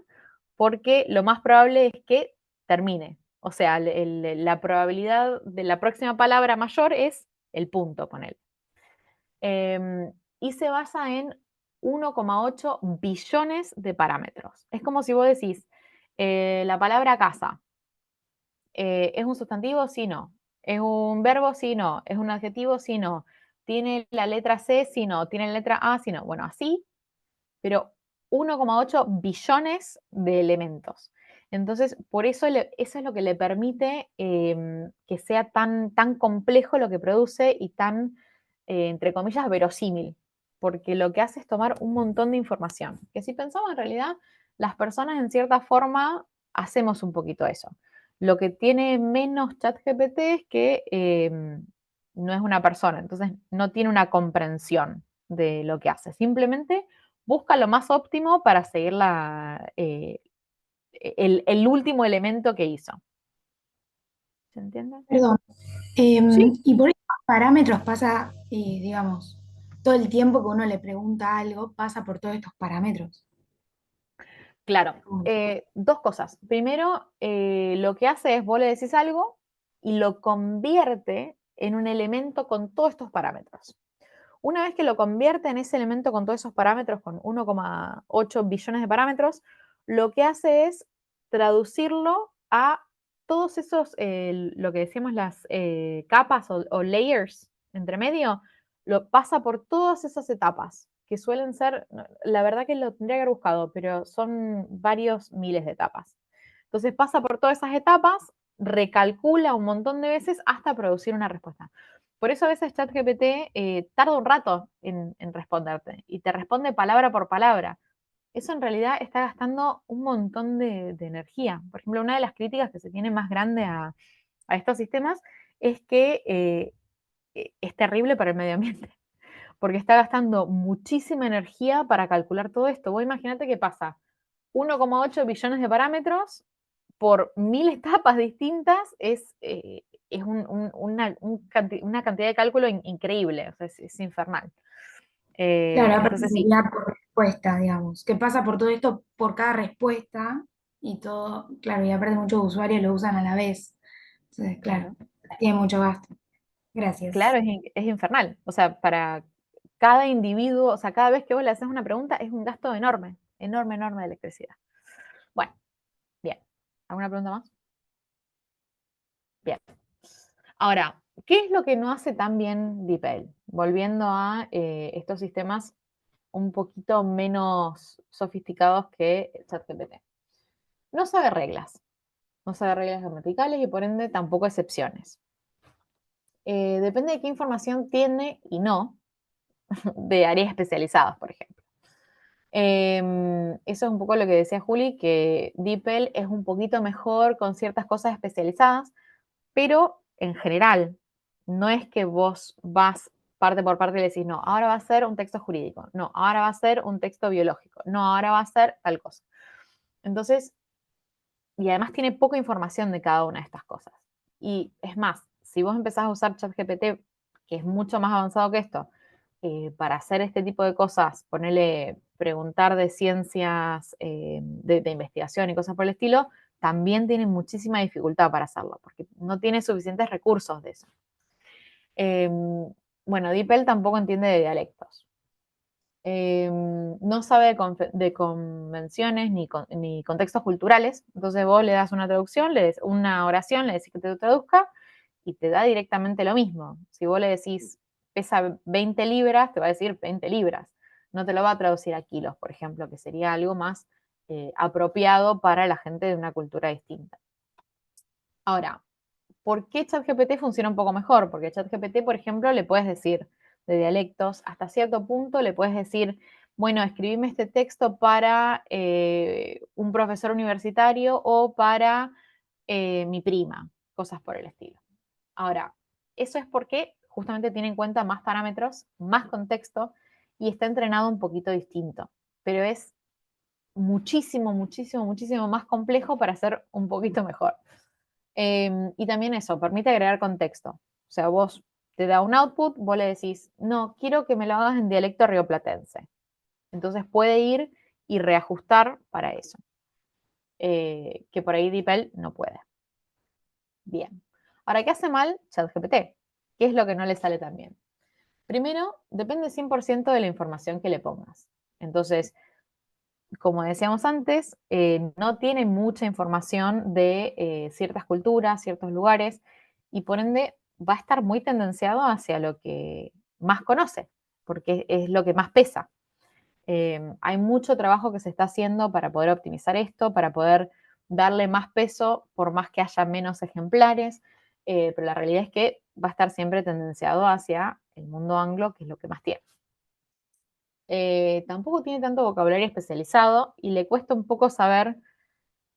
Speaker 1: porque lo más probable es que termine. O sea, la probabilidad de la próxima palabra mayor es el punto, ponele. Y se basa en 1,8 billones de parámetros. Es como si vos decís, la palabra casa, ¿es un sustantivo? Sí, no. ¿Es un verbo? Sí, no. ¿Es un adjetivo? Sí, no. ¿Tiene la letra C? Sí, no. ¿Tiene la letra A? Sí, no. Bueno, así, pero 1,8 billones de elementos. Entonces, por eso eso es lo que le permite que sea tan complejo lo que produce y tan, entre comillas, verosímil, porque lo que hace es tomar un montón de información, que si pensamos en realidad, las personas en cierta forma hacemos un poquito eso. Lo que tiene menos ChatGPT es que no es una persona, entonces no tiene una comprensión de lo que hace, simplemente busca lo más óptimo para seguir el último elemento que hizo. ¿Se entiende?
Speaker 3: Perdón.
Speaker 1: Sí.
Speaker 3: Y por estos parámetros pasa, digamos, todo el tiempo que uno le pregunta algo, pasa por todos estos parámetros.
Speaker 1: Claro,
Speaker 3: Como-
Speaker 1: dos cosas. Primero, lo que hace es vos le decís algo y lo convierte en un elemento con todos estos parámetros. Una vez que lo convierte en ese elemento con todos esos parámetros, con 1,8 billones de parámetros, lo que hace es traducirlo a todos esos, lo que decíamos las capas o layers entre medio, lo pasa por todas esas etapas, que suelen ser, la verdad que lo tendría que haber buscado, pero son varios miles de etapas. Entonces pasa por todas esas etapas, recalcula un montón de veces hasta producir una respuesta. Por eso a veces ChatGPT tarda un rato en responderte y te responde palabra por palabra. Eso en realidad está gastando un montón de energía. Por ejemplo, una de las críticas que se tiene más grande a estos sistemas es que es terrible para el medio ambiente, porque está gastando muchísima energía para calcular todo esto. Vos imaginate qué pasa. 1,8 billones de parámetros por 1000 etapas distintas es una cantidad de cálculo increíble, o sea, es infernal.
Speaker 3: Claro, aparte
Speaker 1: Entonces sí,
Speaker 3: sería por respuesta, digamos, que pasa por todo esto por cada respuesta y todo, claro, y aparte muchos usuarios lo usan a la vez. Entonces, claro, tiene mucho gasto.
Speaker 1: claro,
Speaker 3: Gracias.
Speaker 1: es infernal. O sea, para cada individuo, o sea, cada vez que vos le haces una pregunta es un gasto enorme, enorme, enorme de electricidad. Bueno, bien. ¿Alguna pregunta más? Bien. Ahora, ¿qué es lo que no hace tan bien DeepL? Volviendo a estos sistemas un poquito menos sofisticados que ChatGPT. No sabe reglas, no sabe reglas gramaticales y por ende tampoco excepciones. Depende de qué información tiene y no, de áreas especializadas, por ejemplo. Eso es un poco lo que decía Juli, que DeepL es un poquito mejor con ciertas cosas especializadas, pero en general, no es que vos vas parte por parte y le decís, no, ahora va a ser un texto jurídico, no, ahora va a ser un texto biológico, no, ahora va a ser tal cosa. Entonces, y además tiene poca información de cada una de estas cosas. Y es más, si vos empezás a usar ChatGPT, que es mucho más avanzado que esto, para hacer este tipo de cosas, ponerle preguntar de ciencias, de investigación y cosas por el estilo, también tiene muchísima dificultad para hacerlo, porque no tiene suficientes recursos de eso. Bueno, DeepL tampoco entiende de dialectos. No sabe de convenciones ni contextos culturales. Entonces vos le das una traducción, le des una oración, le decís que te traduzca y te da directamente lo mismo. Si vos le decís pesa 20 libras, te va a decir 20 libras. No te lo va a traducir a kilos, por ejemplo, que sería algo más apropiado para la gente de una cultura distinta. Ahora, ¿por qué ChatGPT funciona un poco mejor? Porque ChatGPT, por ejemplo, le puedes decir de dialectos, hasta cierto punto le puedes decir, bueno, escribime este texto para un profesor universitario o para mi prima, cosas por el estilo. Ahora, eso es porque justamente tiene en cuenta más parámetros, más contexto y está entrenado un poquito distinto, pero es muchísimo, muchísimo, muchísimo más complejo para ser un poquito mejor. Y también eso, permite agregar contexto. O sea, vos te da un output, vos le decís, no, quiero que me lo hagas en dialecto rioplatense. Entonces puede ir y reajustar para eso. Que por ahí DeepL no puede. Bien. Ahora, ¿qué hace mal ChatGPT? ¿Qué es lo que no le sale tan bien? Primero, depende 100% de la información que le pongas. Entonces, como decíamos antes, no tiene mucha información de ciertas culturas, ciertos lugares. y por ende va a estar muy tendenciado hacia lo que más conoce, porque es lo que más pesa. Hay mucho trabajo que se está haciendo para poder optimizar esto, para poder darle más peso por más que haya menos ejemplares, pero la realidad es que va a estar siempre tendenciado hacia el mundo anglo, que es lo que más tiene. Tampoco tiene tanto vocabulario especializado y le cuesta un poco saber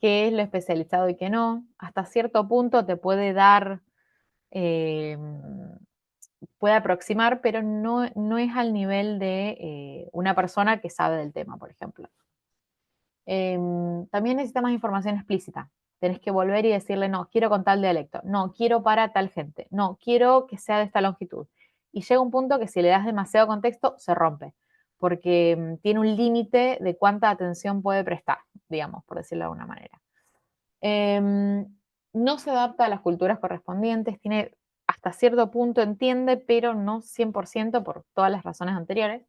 Speaker 1: qué es lo especializado y qué no. Hasta cierto punto te puede dar, puede aproximar, pero no es al nivel de una persona que sabe del tema, por ejemplo. También necesita más información explícita. Tenés que volver y decirle, no, quiero con tal dialecto, no, quiero para tal gente, no, quiero que sea de esta longitud. Y llega un punto que si le das demasiado contexto, se rompe, porque tiene un límite de cuánta atención puede prestar, digamos, por decirlo de alguna manera. No se adapta a las culturas correspondientes, tiene hasta cierto punto entiende, pero no 100% por todas las razones anteriores.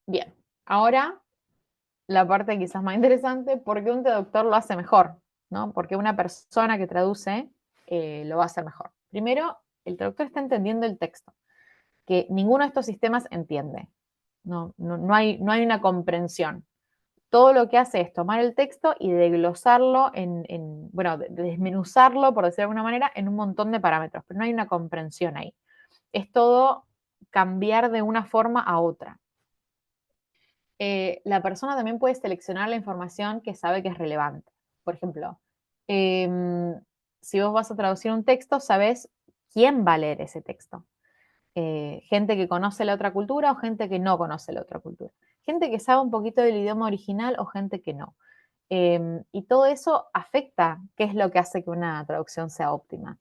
Speaker 1: Bien, ahora la parte quizás más interesante, ¿por qué un traductor lo hace mejor? ¿No? Porque una persona que traduce lo va a hacer mejor. Primero, el traductor está entendiendo el texto, que ninguno de estos sistemas entiende. No hay una comprensión. Todo lo que hace es tomar el texto y desglosarlo bueno, desmenuzarlo, por decirlo de alguna manera, en un montón de parámetros, pero no hay una comprensión ahí. Es todo cambiar de una forma a otra. La persona también puede seleccionar la información que sabe que es relevante. Por ejemplo, si vos vas a traducir un texto, sabés quién va a leer ese texto. Gente que conoce la otra cultura o gente que no conoce la otra cultura. Gente que sabe un poquito del idioma original o gente que no. Y todo eso afecta qué es lo que hace que una traducción sea óptima.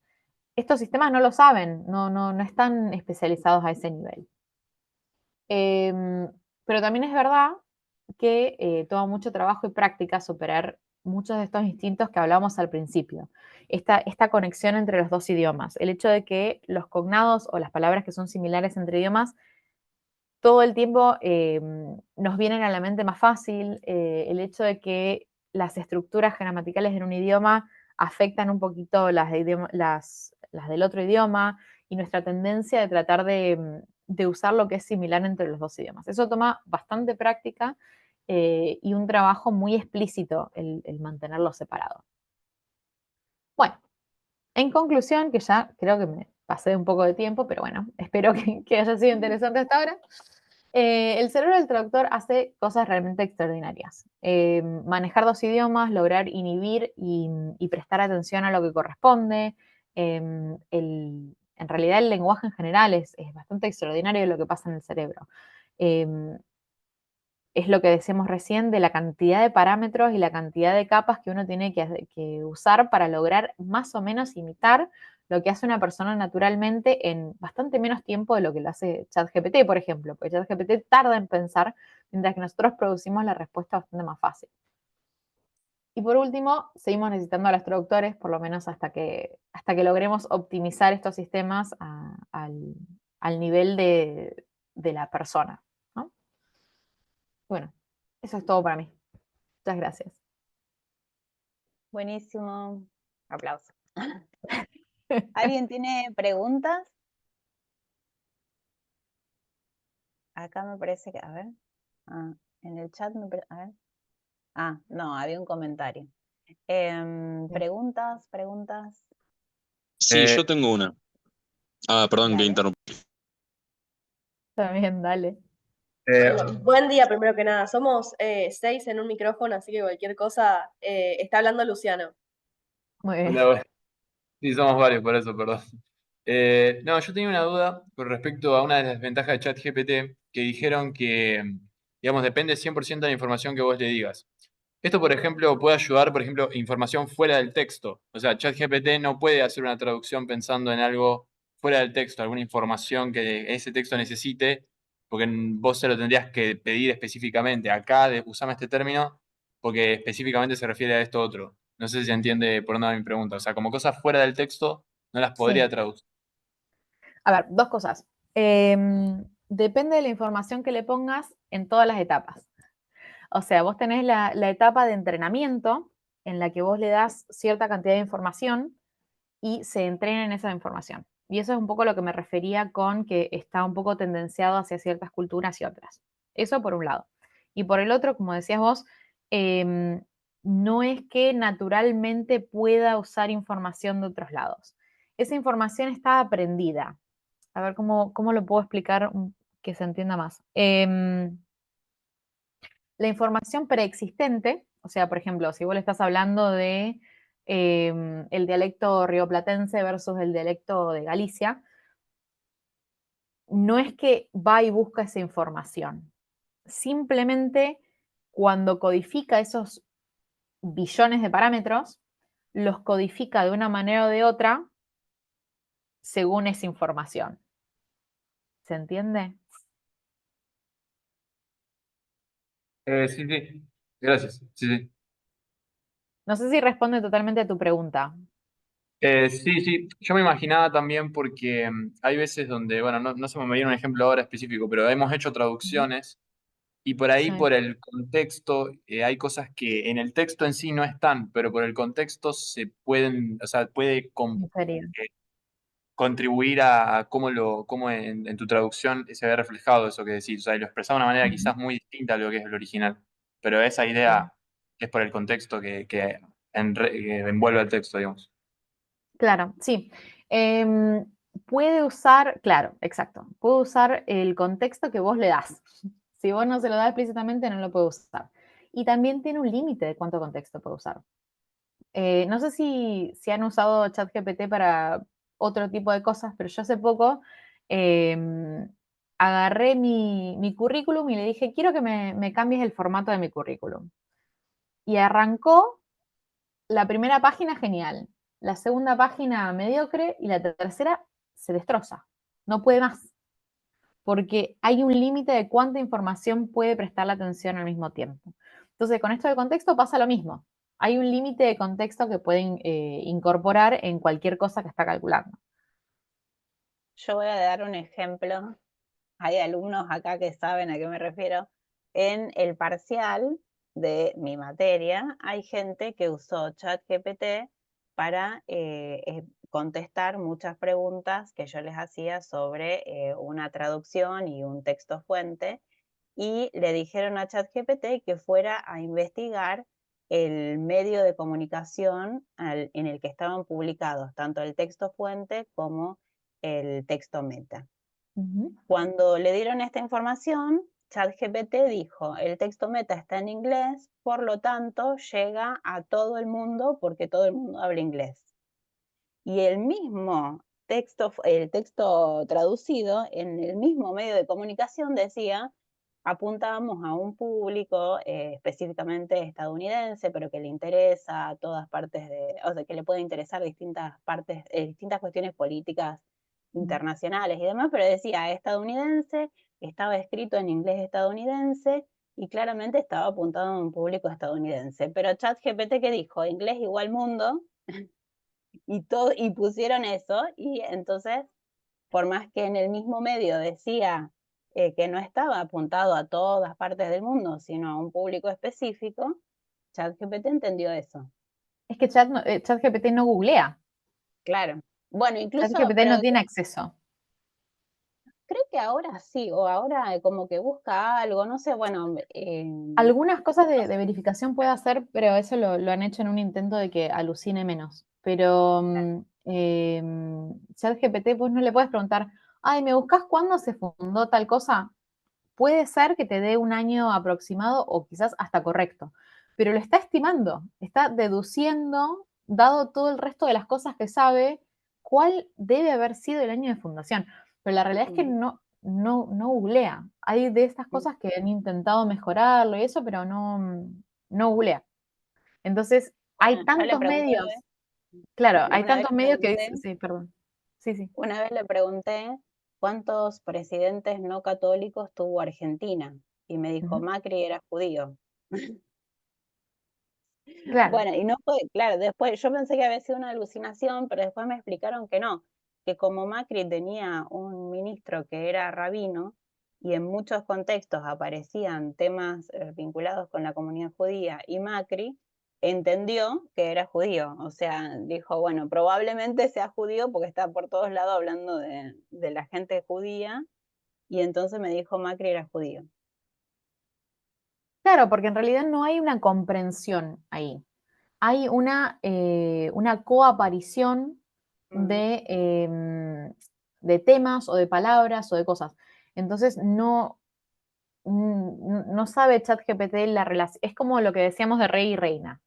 Speaker 1: Estos sistemas no lo saben, no están especializados a ese nivel. Pero también es verdad que toma mucho trabajo y práctica superar muchos de estos instintos que hablábamos al principio. Esta conexión entre los dos idiomas, el hecho de que los cognados o las palabras que son similares entre idiomas todo el tiempo nos vienen a la mente más fácil, el hecho de que las estructuras gramaticales en un idioma afectan un poquito las del otro idioma y nuestra tendencia de tratar de usar lo que es similar entre los dos idiomas. Eso toma bastante práctica y un trabajo muy explícito el mantenerlo separado. Bueno, en conclusión, que ya creo que me pasé un poco de tiempo, pero bueno, espero que haya sido interesante hasta ahora. El cerebro del traductor hace cosas realmente extraordinarias. Manejar dos idiomas, lograr inhibir y prestar atención a lo que corresponde. En realidad el lenguaje en general es bastante extraordinario lo que pasa en el cerebro. Es lo que decíamos recién de la cantidad de parámetros y la cantidad de capas que uno tiene que usar para lograr más o menos imitar lo que hace una persona naturalmente en bastante menos tiempo de lo que lo hace ChatGPT, por ejemplo, porque ChatGPT tarda en pensar, mientras que nosotros producimos la respuesta bastante más fácil. Y por último, seguimos necesitando a los traductores, por lo menos hasta que logremos optimizar estos sistemas al nivel de la persona, ¿no? Bueno, eso es todo para mí. Muchas gracias.
Speaker 2: Buenísimo. Aplauso. ¿Alguien tiene preguntas? Acá me parece que, a ver. En el chat me parece, a ver. No, había un comentario. ¿Preguntas?
Speaker 4: Sí, yo tengo una. Perdón que
Speaker 2: Dale.
Speaker 4: interrumpí.
Speaker 1: También, dale.
Speaker 5: Buen día, primero que nada. Somos 6 en un micrófono, así que cualquier cosa está hablando Luciano.
Speaker 1: Muy bien.
Speaker 6: Hola, bueno. Sí, somos varios, por eso, perdón. No, yo tenía una duda con respecto a una de las desventajas de ChatGPT, que dijeron que, digamos, depende 100% de la información que vos le digas. Esto, por ejemplo, puede ayudar, por ejemplo, información fuera del texto. O sea, ChatGPT no puede hacer una traducción pensando en algo fuera del texto, alguna información que ese texto necesite, porque vos se lo tendrías que pedir específicamente. Acá usame este término porque específicamente se refiere a esto otro. No sé si se entiende por dónde va mi pregunta. O sea, como cosas fuera del texto, no las podría
Speaker 1: Sí.
Speaker 6: traducir.
Speaker 1: A ver, dos cosas. Depende de la información que le pongas en todas las etapas. O sea, vos tenés la etapa de entrenamiento en la que vos le das cierta cantidad de información y se entrenen esa información. Y eso es un poco lo que me refería con que está un poco tendenciado hacia ciertas culturas y otras. Eso por un lado. Y por el otro, como decías vos, no es que naturalmente pueda usar información de otros lados. Esa información está aprendida. A ver cómo lo puedo explicar que se entienda más. La información preexistente, o sea, por ejemplo, si vos le estás hablando de el dialecto rioplatense versus el dialecto de Galicia, no es que va y busca esa información. Simplemente cuando codifica esos billones de parámetros, los codifica de una manera o de otra según esa información. ¿Se entiende?
Speaker 6: Sí, sí. Gracias. Sí, sí.
Speaker 1: No sé si responde totalmente a tu pregunta.
Speaker 6: Sí, sí, yo me imaginaba también porque hay veces donde, bueno, no se me viene un ejemplo ahora específico, pero hemos hecho traducciones y por ahí,
Speaker 1: Sí.
Speaker 6: por el contexto, hay cosas que en el texto en sí no están, pero por el contexto se pueden, o sea, puede
Speaker 1: ¿En serio?
Speaker 6: contribuir a cómo en tu traducción se ve reflejado eso que decís, o sea, y lo expresás de una manera quizás muy distinta a lo que es el original, pero esa idea es por el contexto que envuelve el texto, digamos.
Speaker 1: Claro, sí. Puede usar, claro, exacto. Puede usar el contexto que vos le das. Si vos no se lo das explícitamente, no lo puede usar. Y también tiene un límite de cuánto contexto puede usar. No sé si han usado ChatGPT para otro tipo de cosas, pero yo hace poco agarré mi currículum y le dije, quiero que me cambies el formato de mi currículum. Y arrancó la primera página genial, la segunda página mediocre y la tercera se destroza. No puede más, porque hay un límite de cuánta información puede prestar la atención al mismo tiempo. Entonces, con esto del contexto pasa lo mismo. Hay un límite de contexto que pueden incorporar en cualquier cosa que está calculando.
Speaker 2: Yo voy a dar un ejemplo. Hay alumnos acá que saben a qué me refiero. En el parcial de mi materia hay gente que usó ChatGPT para contestar muchas preguntas que yo les hacía sobre una traducción y un texto fuente, y le dijeron a ChatGPT que fuera a investigar el medio de comunicación en el que estaban publicados tanto el texto fuente como el texto meta. Cuando le dieron esta información, ChatGPT dijo, el texto meta está en inglés, por lo tanto llega a todo el mundo porque todo el mundo habla inglés. Y el mismo texto, el texto traducido en el mismo medio de comunicación decía, apuntábamos a un público específicamente estadounidense, pero que le interesa a todas partes o sea, que le puede interesar distintas partes, distintas cuestiones políticas internacionales y demás, pero decía estadounidense, estaba escrito en inglés estadounidense y claramente estaba apuntado a un público estadounidense. Pero ChatGPT, ¿qué dijo? Inglés igual mundo, y pusieron eso, y entonces, por más que en el mismo medio decía que no estaba apuntado a todas partes del mundo, sino a un público específico, ChatGPT entendió eso.
Speaker 1: Es que ChatGPT no googlea.
Speaker 2: Claro. Bueno, incluso,
Speaker 1: ChatGPT no tiene acceso.
Speaker 2: creo que ahora sí, o ahora como que busca algo, no sé, bueno.
Speaker 1: Algunas cosas de verificación puede hacer, pero eso lo han hecho en un intento de que alucine menos. Pero ChatGPT, pues no le puedes preguntar, ay, ¿me buscas cuándo se fundó tal cosa? Puede ser que te dé un año aproximado o quizás hasta correcto, pero lo está estimando, está deduciendo, dado todo el resto de las cosas que sabe, cuál debe haber sido el año de fundación. Pero la realidad es que no googlea. Hay de estas cosas que han intentado mejorarlo y eso, pero no googlea. Entonces, hay
Speaker 2: Bueno, yo le
Speaker 1: tantos
Speaker 2: pregunté,
Speaker 1: medios, claro, hay
Speaker 2: una vez
Speaker 1: tantos
Speaker 2: le
Speaker 1: medios que
Speaker 2: pregunté,
Speaker 1: dicen, sí, perdón. Sí.
Speaker 2: una vez le pregunté cuántos presidentes no católicos tuvo Argentina, y me dijo,
Speaker 1: Ujú.
Speaker 2: Macri era judío.
Speaker 1: Claro.
Speaker 2: Bueno, y no fue, claro, después yo pensé que había sido una alucinación, pero después me explicaron que no, que como Macri tenía un ministro que era rabino y en muchos contextos aparecían temas vinculados con la comunidad judía y Macri, entendió que era judío. O sea, dijo, bueno, probablemente sea judío porque está por todos lados hablando de la gente judía. Y entonces me dijo Macri era judío.
Speaker 1: Claro, porque en realidad no hay una comprensión ahí. Hay una coaparición de temas o de palabras o de cosas. Entonces no sabe ChatGPT la relación. Es como lo que decíamos de rey y reina.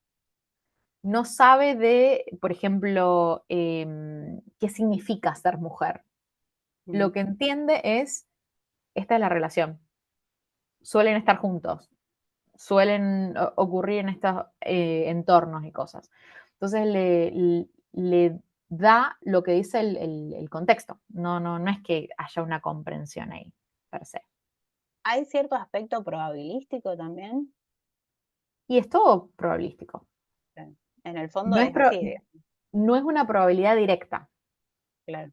Speaker 1: No sabe de, por ejemplo, qué significa ser mujer. Lo que entiende es, esta es la relación. Suelen estar juntos. Suelen ocurrir en estos entornos y cosas. Entonces le da lo que dice el contexto. No es que haya una comprensión ahí, per se.
Speaker 2: ¿Hay cierto aspecto probabilístico también?
Speaker 1: Y es todo probabilístico.
Speaker 2: En el fondo
Speaker 1: No
Speaker 2: es así.
Speaker 1: No es una probabilidad directa.
Speaker 2: Claro.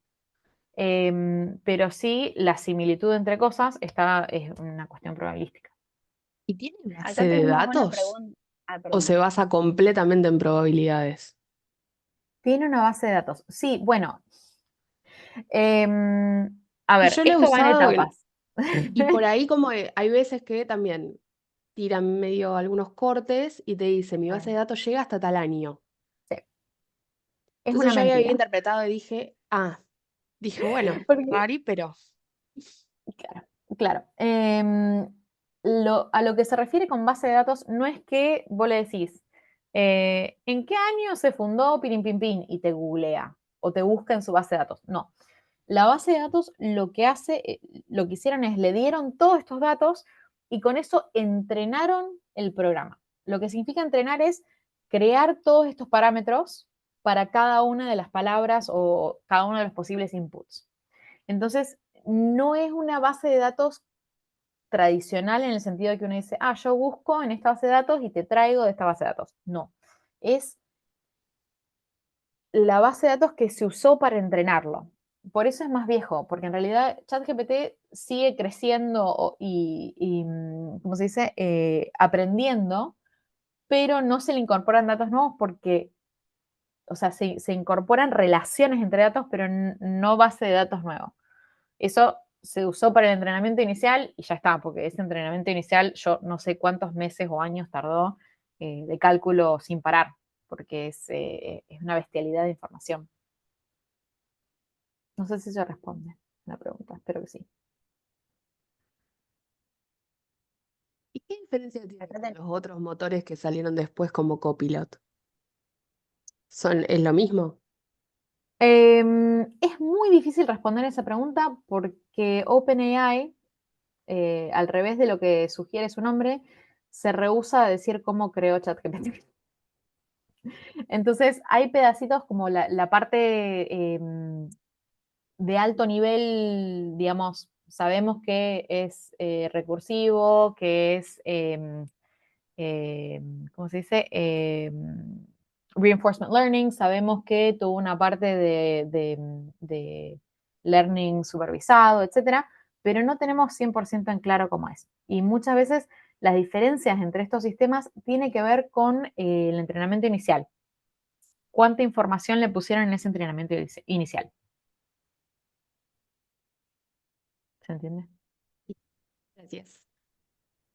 Speaker 1: Pero sí, la similitud entre cosas es una cuestión probabilística.
Speaker 7: ¿Y tiene
Speaker 2: Acá
Speaker 7: base de
Speaker 2: tenemos una
Speaker 7: datos?
Speaker 2: pregunta. Ah,
Speaker 7: ¿O
Speaker 2: perdón.
Speaker 7: se basa completamente en probabilidades?
Speaker 1: Tiene una base de datos. Sí, bueno. A ver,
Speaker 7: Yo lo he
Speaker 1: esto va en
Speaker 7: usado
Speaker 1: etapas.
Speaker 7: y por ahí como hay veces que también tiran medio algunos cortes y te dice, mi base de datos llega hasta tal año.
Speaker 1: Sí. Es
Speaker 7: Entonces
Speaker 1: una
Speaker 7: yo había
Speaker 1: mentira.
Speaker 7: interpretado y dije, bueno,
Speaker 1: Porque,
Speaker 7: Ari, pero
Speaker 1: claro, claro. A lo que se refiere con base de datos no es que vos le decís, ¿en qué año se fundó Pirin Pin Pin? Y te googlea o te busca en su base de datos. No. La base de datos lo que hace, lo que hicieron es le dieron todos estos datos y con eso entrenaron el programa. Lo que significa entrenar es crear todos estos parámetros para cada una de las palabras o cada uno de los posibles inputs. Entonces, no es una base de datos tradicional en el sentido de que uno dice, yo busco en esta base de datos y te traigo de esta base de datos. No, es la base de datos que se usó para entrenarlo. Por eso es más viejo, porque en realidad ChatGPT sigue creciendo y ¿cómo se dice? Aprendiendo, pero no se le incorporan datos nuevos porque, o sea, se incorporan relaciones entre datos, pero no base de datos nuevos. Eso se usó para el entrenamiento inicial y ya está, porque ese entrenamiento inicial yo no sé cuántos meses o años tardó de cálculo sin parar, porque es una bestialidad de información. No sé si eso responde a la pregunta, espero que sí.
Speaker 7: ¿y qué diferencia tiene
Speaker 2: Acá
Speaker 7: con
Speaker 2: ten-
Speaker 7: los otros motores que salieron después como Copilot? ¿Es lo mismo?
Speaker 1: Es muy difícil responder esa pregunta porque OpenAI, al revés de lo que sugiere su nombre, se rehúsa a decir cómo creó ChatGPT. Entonces, hay pedacitos como la parte de alto nivel, digamos, sabemos que es recursivo, que es, ¿cómo se dice? Reinforcement learning, sabemos que tuvo una parte de learning supervisado, etcétera, pero no tenemos 100% en claro cómo es. Y muchas veces las diferencias entre estos sistemas tienen que ver con el entrenamiento inicial. ¿Cuánta información le pusieron en ese entrenamiento inicial? ¿Se entiende?
Speaker 7: Gracias.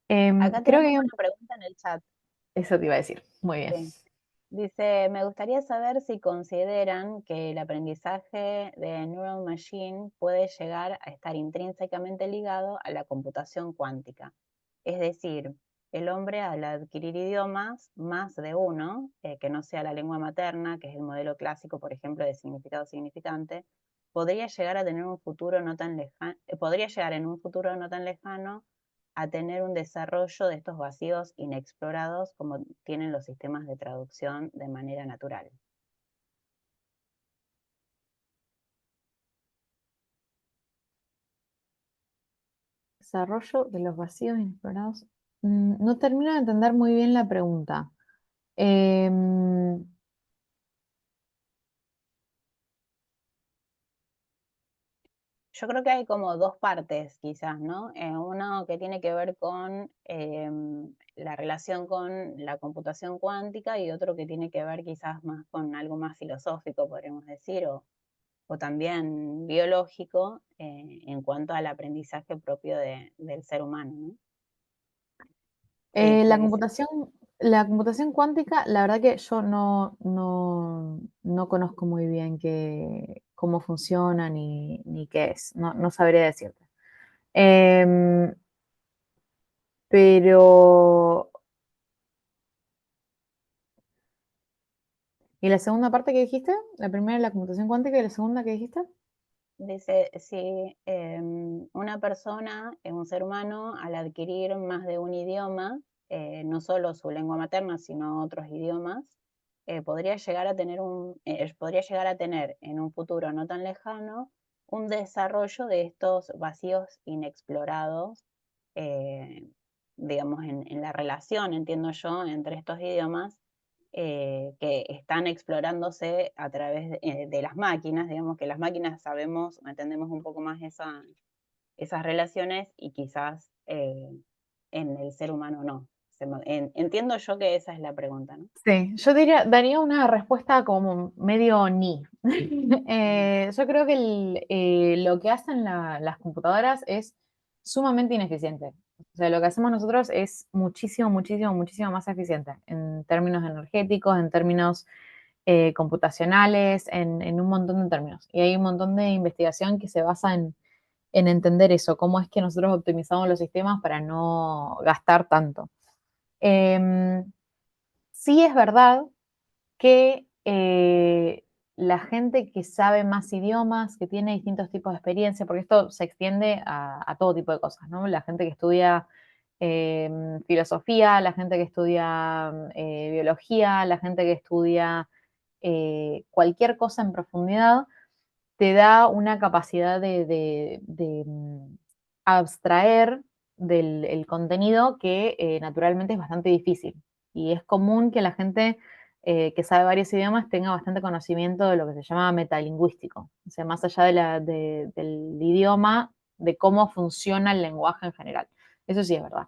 Speaker 2: Acá
Speaker 1: Creo
Speaker 2: tenemos
Speaker 1: que
Speaker 2: una pregunta en el chat.
Speaker 1: eso te iba a decir. Muy bien.
Speaker 2: Sí. Dice, me gustaría saber si consideran que el aprendizaje de Neural Machine puede llegar a estar intrínsecamente ligado a la computación cuántica. Es decir, el hombre al adquirir idiomas, más de uno, que no sea la lengua materna, que es el modelo clásico, por ejemplo, de significado significante, podría llegar a tener un futuro no tan lejano, podría llegar en un futuro no tan lejano a tener un desarrollo de estos vacíos inexplorados como tienen los sistemas de traducción de manera natural.
Speaker 1: Desarrollo de los vacíos inexplorados. No termino de entender muy bien la pregunta. Em,
Speaker 2: Yo creo que hay como dos partes quizás, ¿no? Uno que tiene que ver con la relación con la computación cuántica y otro que tiene que ver quizás más con algo más filosófico, podríamos decir, o también biológico en cuanto al aprendizaje propio del ser humano, ¿no?
Speaker 1: La
Speaker 2: Me dice-
Speaker 1: computación cuántica, la verdad que yo no conozco muy bien cómo funciona ni qué es, no sabría decirte. Em, pero, ¿y la segunda parte que dijiste? La primera, la computación cuántica, y la segunda que dijiste.
Speaker 2: Dice, si una persona, un ser humano, al adquirir más de un idioma, no solo su lengua materna, sino otros idiomas, podría llegar a tener en un futuro no tan lejano un desarrollo de estos vacíos inexplorados, digamos, en la relación, entiendo yo, entre estos idiomas que están explorándose a través de las máquinas, digamos que las máquinas sabemos, entendemos un poco más esas relaciones y quizás en el ser humano no. Entiendo yo que esa es la pregunta, ¿no?
Speaker 1: Sí, yo daría una respuesta como medio ni. Yo creo que lo que hacen las computadoras es sumamente ineficiente. O sea, lo que hacemos nosotros es muchísimo, muchísimo, muchísimo más eficiente en términos energéticos, en términos computacionales, en un montón de términos. Y hay un montón de investigación que se basa en entender eso, cómo es que nosotros optimizamos los sistemas para no gastar tanto. Sí es verdad que la gente que sabe más idiomas, que tiene distintos tipos de experiencia, porque esto se extiende a todo tipo de cosas, ¿no? La gente que estudia filosofía, la gente que estudia biología, la gente que estudia cualquier cosa en profundidad, te da una capacidad de abstraer del el contenido que naturalmente es bastante difícil. Y es común que la gente que sabe varios idiomas tenga bastante conocimiento de lo que se llama metalingüístico. O sea, más allá del idioma, de cómo funciona el lenguaje en general. Eso sí es verdad.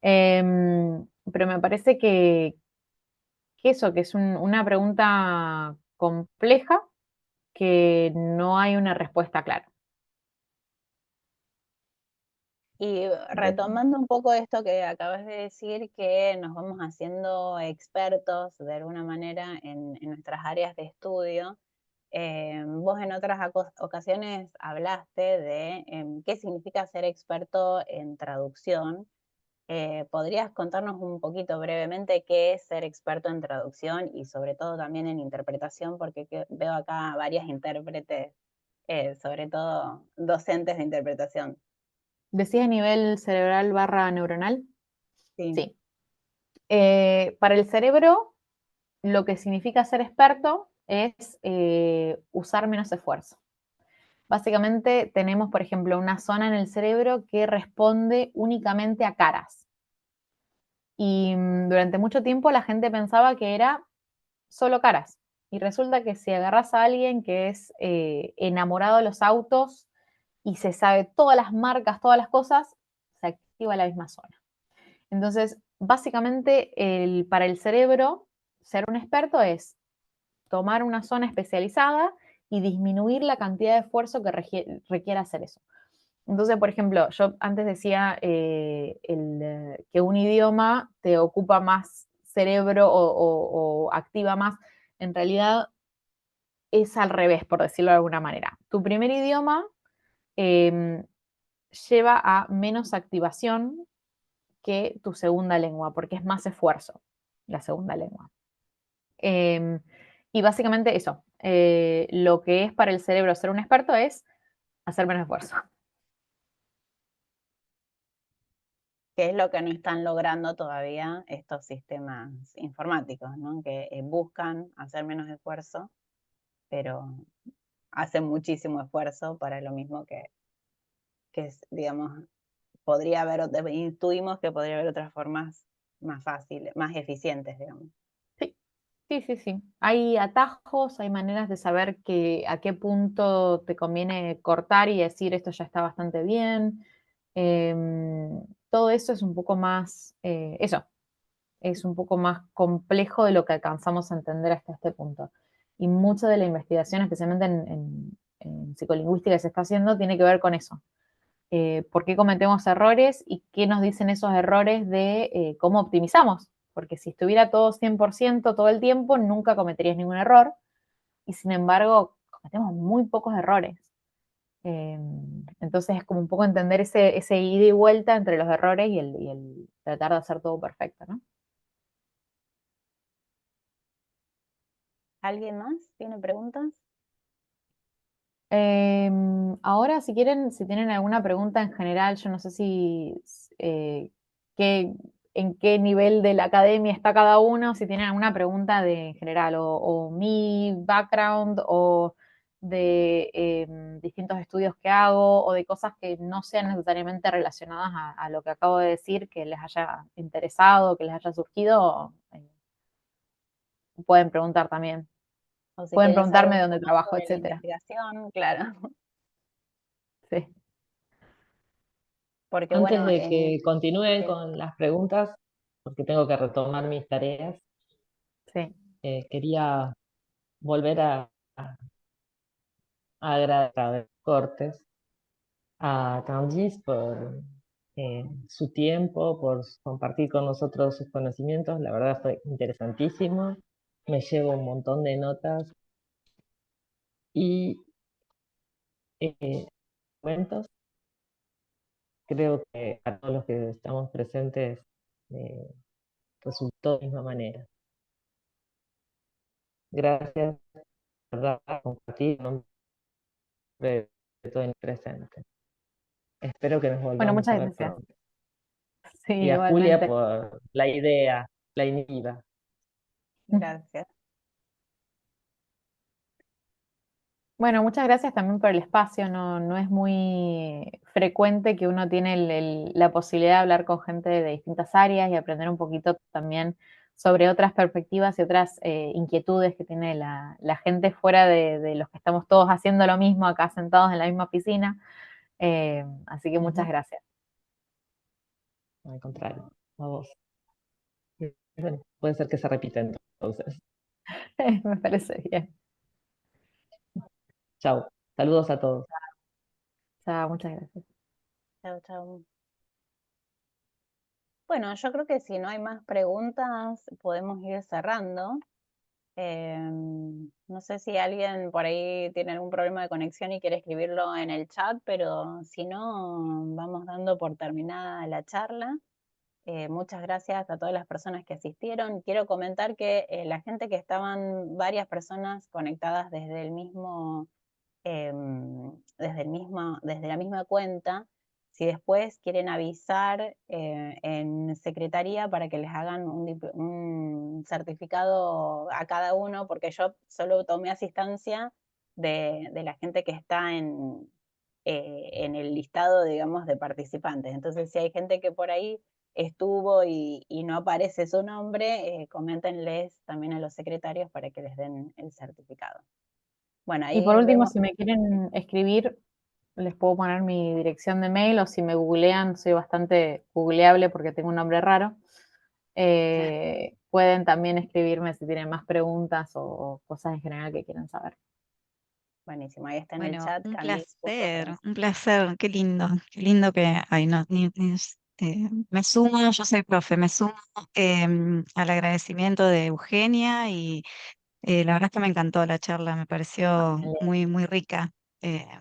Speaker 1: Pero me parece que eso, que es una pregunta compleja que no hay una respuesta clara.
Speaker 2: Y retomando un poco esto que acabas de decir, que nos vamos haciendo expertos de alguna manera en nuestras áreas de estudio, vos en otras ocasiones hablaste de qué significa ser experto en traducción. ¿Podrías contarnos un poquito brevemente qué es ser experto en traducción y sobre todo también en interpretación? Porque veo acá varias intérpretes, sobre todo docentes de interpretación.
Speaker 1: ¿Decís a nivel cerebral / neuronal?
Speaker 2: Sí.
Speaker 1: Sí. Para el cerebro, lo que significa ser experto es usar menos esfuerzo. Básicamente tenemos, por ejemplo, una zona en el cerebro que responde únicamente a caras. Y durante mucho tiempo la gente pensaba que era solo caras. Y resulta que si agarras a alguien que es enamorado de los autos y se sabe todas las marcas, todas las cosas, se activa la misma zona. Entonces, básicamente, para el cerebro, ser un experto es tomar una zona especializada y disminuir la cantidad de esfuerzo que requiere hacer eso. Entonces, por ejemplo, yo antes decía que un idioma te ocupa más cerebro o activa más. En realidad es al revés, por decirlo de alguna manera. Tu primer idioma lleva a menos activación que tu segunda lengua, porque es más esfuerzo la segunda lengua. Y básicamente eso, lo que es para el cerebro ser un experto es hacer menos esfuerzo.
Speaker 2: ¿Qué es lo que no están logrando todavía estos sistemas informáticos, ¿no? Que buscan hacer menos esfuerzo, pero hacen muchísimo esfuerzo para lo mismo que digamos, podría haber, intuimos que podría haber otras formas más fáciles, más eficientes, digamos.
Speaker 1: Sí, Sí, sí, sí. Hay atajos, hay maneras de saber a qué punto te conviene cortar y decir esto ya está bastante bien. Todo eso es un poco más, es un poco más complejo de lo que alcanzamos a entender hasta este punto. Y mucha de la investigación, especialmente en psicolingüística que se está haciendo, tiene que ver con eso. ¿Por qué cometemos errores y qué nos dicen esos errores de cómo optimizamos? Porque si estuviera todo 100% todo el tiempo, nunca cometerías ningún error. Y sin embargo, cometemos muy pocos errores. Entonces es como un poco entender ese ida y vuelta entre los errores y el tratar de hacer todo perfecto, ¿no?
Speaker 2: ¿Alguien más tiene preguntas?
Speaker 1: Ahora, si quieren, si tienen alguna pregunta en general, yo no sé si en qué nivel de la academia está cada uno, si tienen alguna pregunta en general, o mi background, o de distintos estudios que hago, o de cosas que no sean necesariamente relacionadas a lo que acabo de decir, que les haya interesado, que les haya surgido, pueden preguntar también.
Speaker 2: O si
Speaker 1: Pueden
Speaker 2: quieren saber
Speaker 1: preguntarme
Speaker 2: un
Speaker 1: de
Speaker 2: poco
Speaker 1: dónde
Speaker 2: más
Speaker 1: trabajo,
Speaker 2: sobre la
Speaker 1: etcétera.
Speaker 2: investigación, claro.
Speaker 1: Sí,
Speaker 2: Porque
Speaker 8: Antes
Speaker 2: bueno,
Speaker 8: de que continúen
Speaker 2: sí.
Speaker 8: con las preguntas, porque tengo que retomar mis tareas,
Speaker 1: sí.
Speaker 8: quería volver a agradecer a Cortes, a Candice por su tiempo, por compartir con nosotros sus conocimientos. La verdad fue interesantísimo. Me llevo un montón de notas y momentos. Creo que a todos los que estamos presentes resultó de la misma manera. Gracias, ¿verdad? Por compartir de todo el presente. Espero que nos
Speaker 1: Bueno,
Speaker 8: volvamos a
Speaker 1: muchas
Speaker 8: ver
Speaker 1: gracias.
Speaker 8: pronto.
Speaker 1: Sí,
Speaker 8: Y a Julia
Speaker 1: igualmente.
Speaker 8: por la idea, la iniciativa.
Speaker 2: Gracias.
Speaker 1: Bueno, muchas gracias también por el espacio. No es muy frecuente que uno tiene la posibilidad de hablar con gente de distintas áreas y aprender un poquito también sobre otras perspectivas y otras inquietudes que tiene la gente fuera de los que estamos todos haciendo lo mismo acá sentados en la misma oficina. Así que muchas gracias.
Speaker 8: Al contrario, a vos. Bueno, puede ser que se repita entonces.
Speaker 1: Me parece bien.
Speaker 8: Chao. Saludos a todos.
Speaker 1: Chao, muchas gracias.
Speaker 2: Chau, chau. Bueno, yo creo que si no hay más preguntas, podemos ir cerrando. No sé si alguien por ahí tiene algún problema de conexión y quiere escribirlo en el chat, pero si no, vamos dando por terminada la charla. Muchas gracias a todas las personas que asistieron. Quiero comentar que la gente que estaban varias personas conectadas desde desde la misma cuenta, si después quieren avisar en secretaría para que les hagan un certificado a cada uno, porque yo solo tomé asistencia de la gente que está en el listado, digamos, de participantes. Entonces, si hay gente que por ahí estuvo y no aparece su nombre, coméntenles también a los secretarios para que les den el certificado. Bueno,
Speaker 1: Y
Speaker 2: ahí
Speaker 1: por último,
Speaker 2: vemos.
Speaker 1: si me quieren escribir, les puedo poner mi dirección de mail, o si me googlean, soy bastante googleable porque tengo un nombre raro. Pueden también escribirme si tienen más preguntas o cosas en general que quieran saber.
Speaker 2: Buenísimo, ahí está en el
Speaker 9: Bueno,
Speaker 2: chat. Candice puso que-
Speaker 9: un placer, qué lindo que, ay, no, me sumo, yo soy profe, me sumo al agradecimiento de Eugenia y la verdad es que me encantó la charla, me pareció muy, muy rica,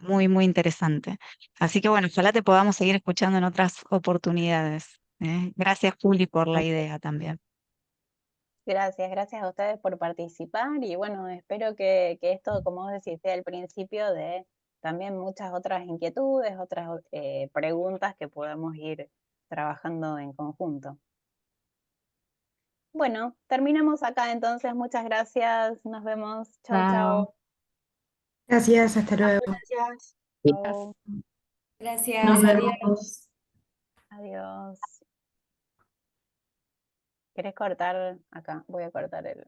Speaker 9: muy, muy interesante. Así que bueno, ojalá te podamos seguir escuchando en otras oportunidades. Gracias, Juli, por la idea también.
Speaker 2: Gracias a ustedes por participar y bueno, espero que esto, como vos decís, sea el principio de también muchas otras inquietudes, otras preguntas que podamos ir trabajando en conjunto. Bueno, terminamos acá entonces. Muchas gracias. Nos vemos. Chau,
Speaker 1: Chao.
Speaker 2: chau.
Speaker 3: Gracias, hasta luego.
Speaker 7: Gracias.
Speaker 2: Chau.
Speaker 3: Gracias,
Speaker 1: Nos
Speaker 3: adiós.
Speaker 2: Adiós. ¿Querés cortar acá? Voy a cortar el...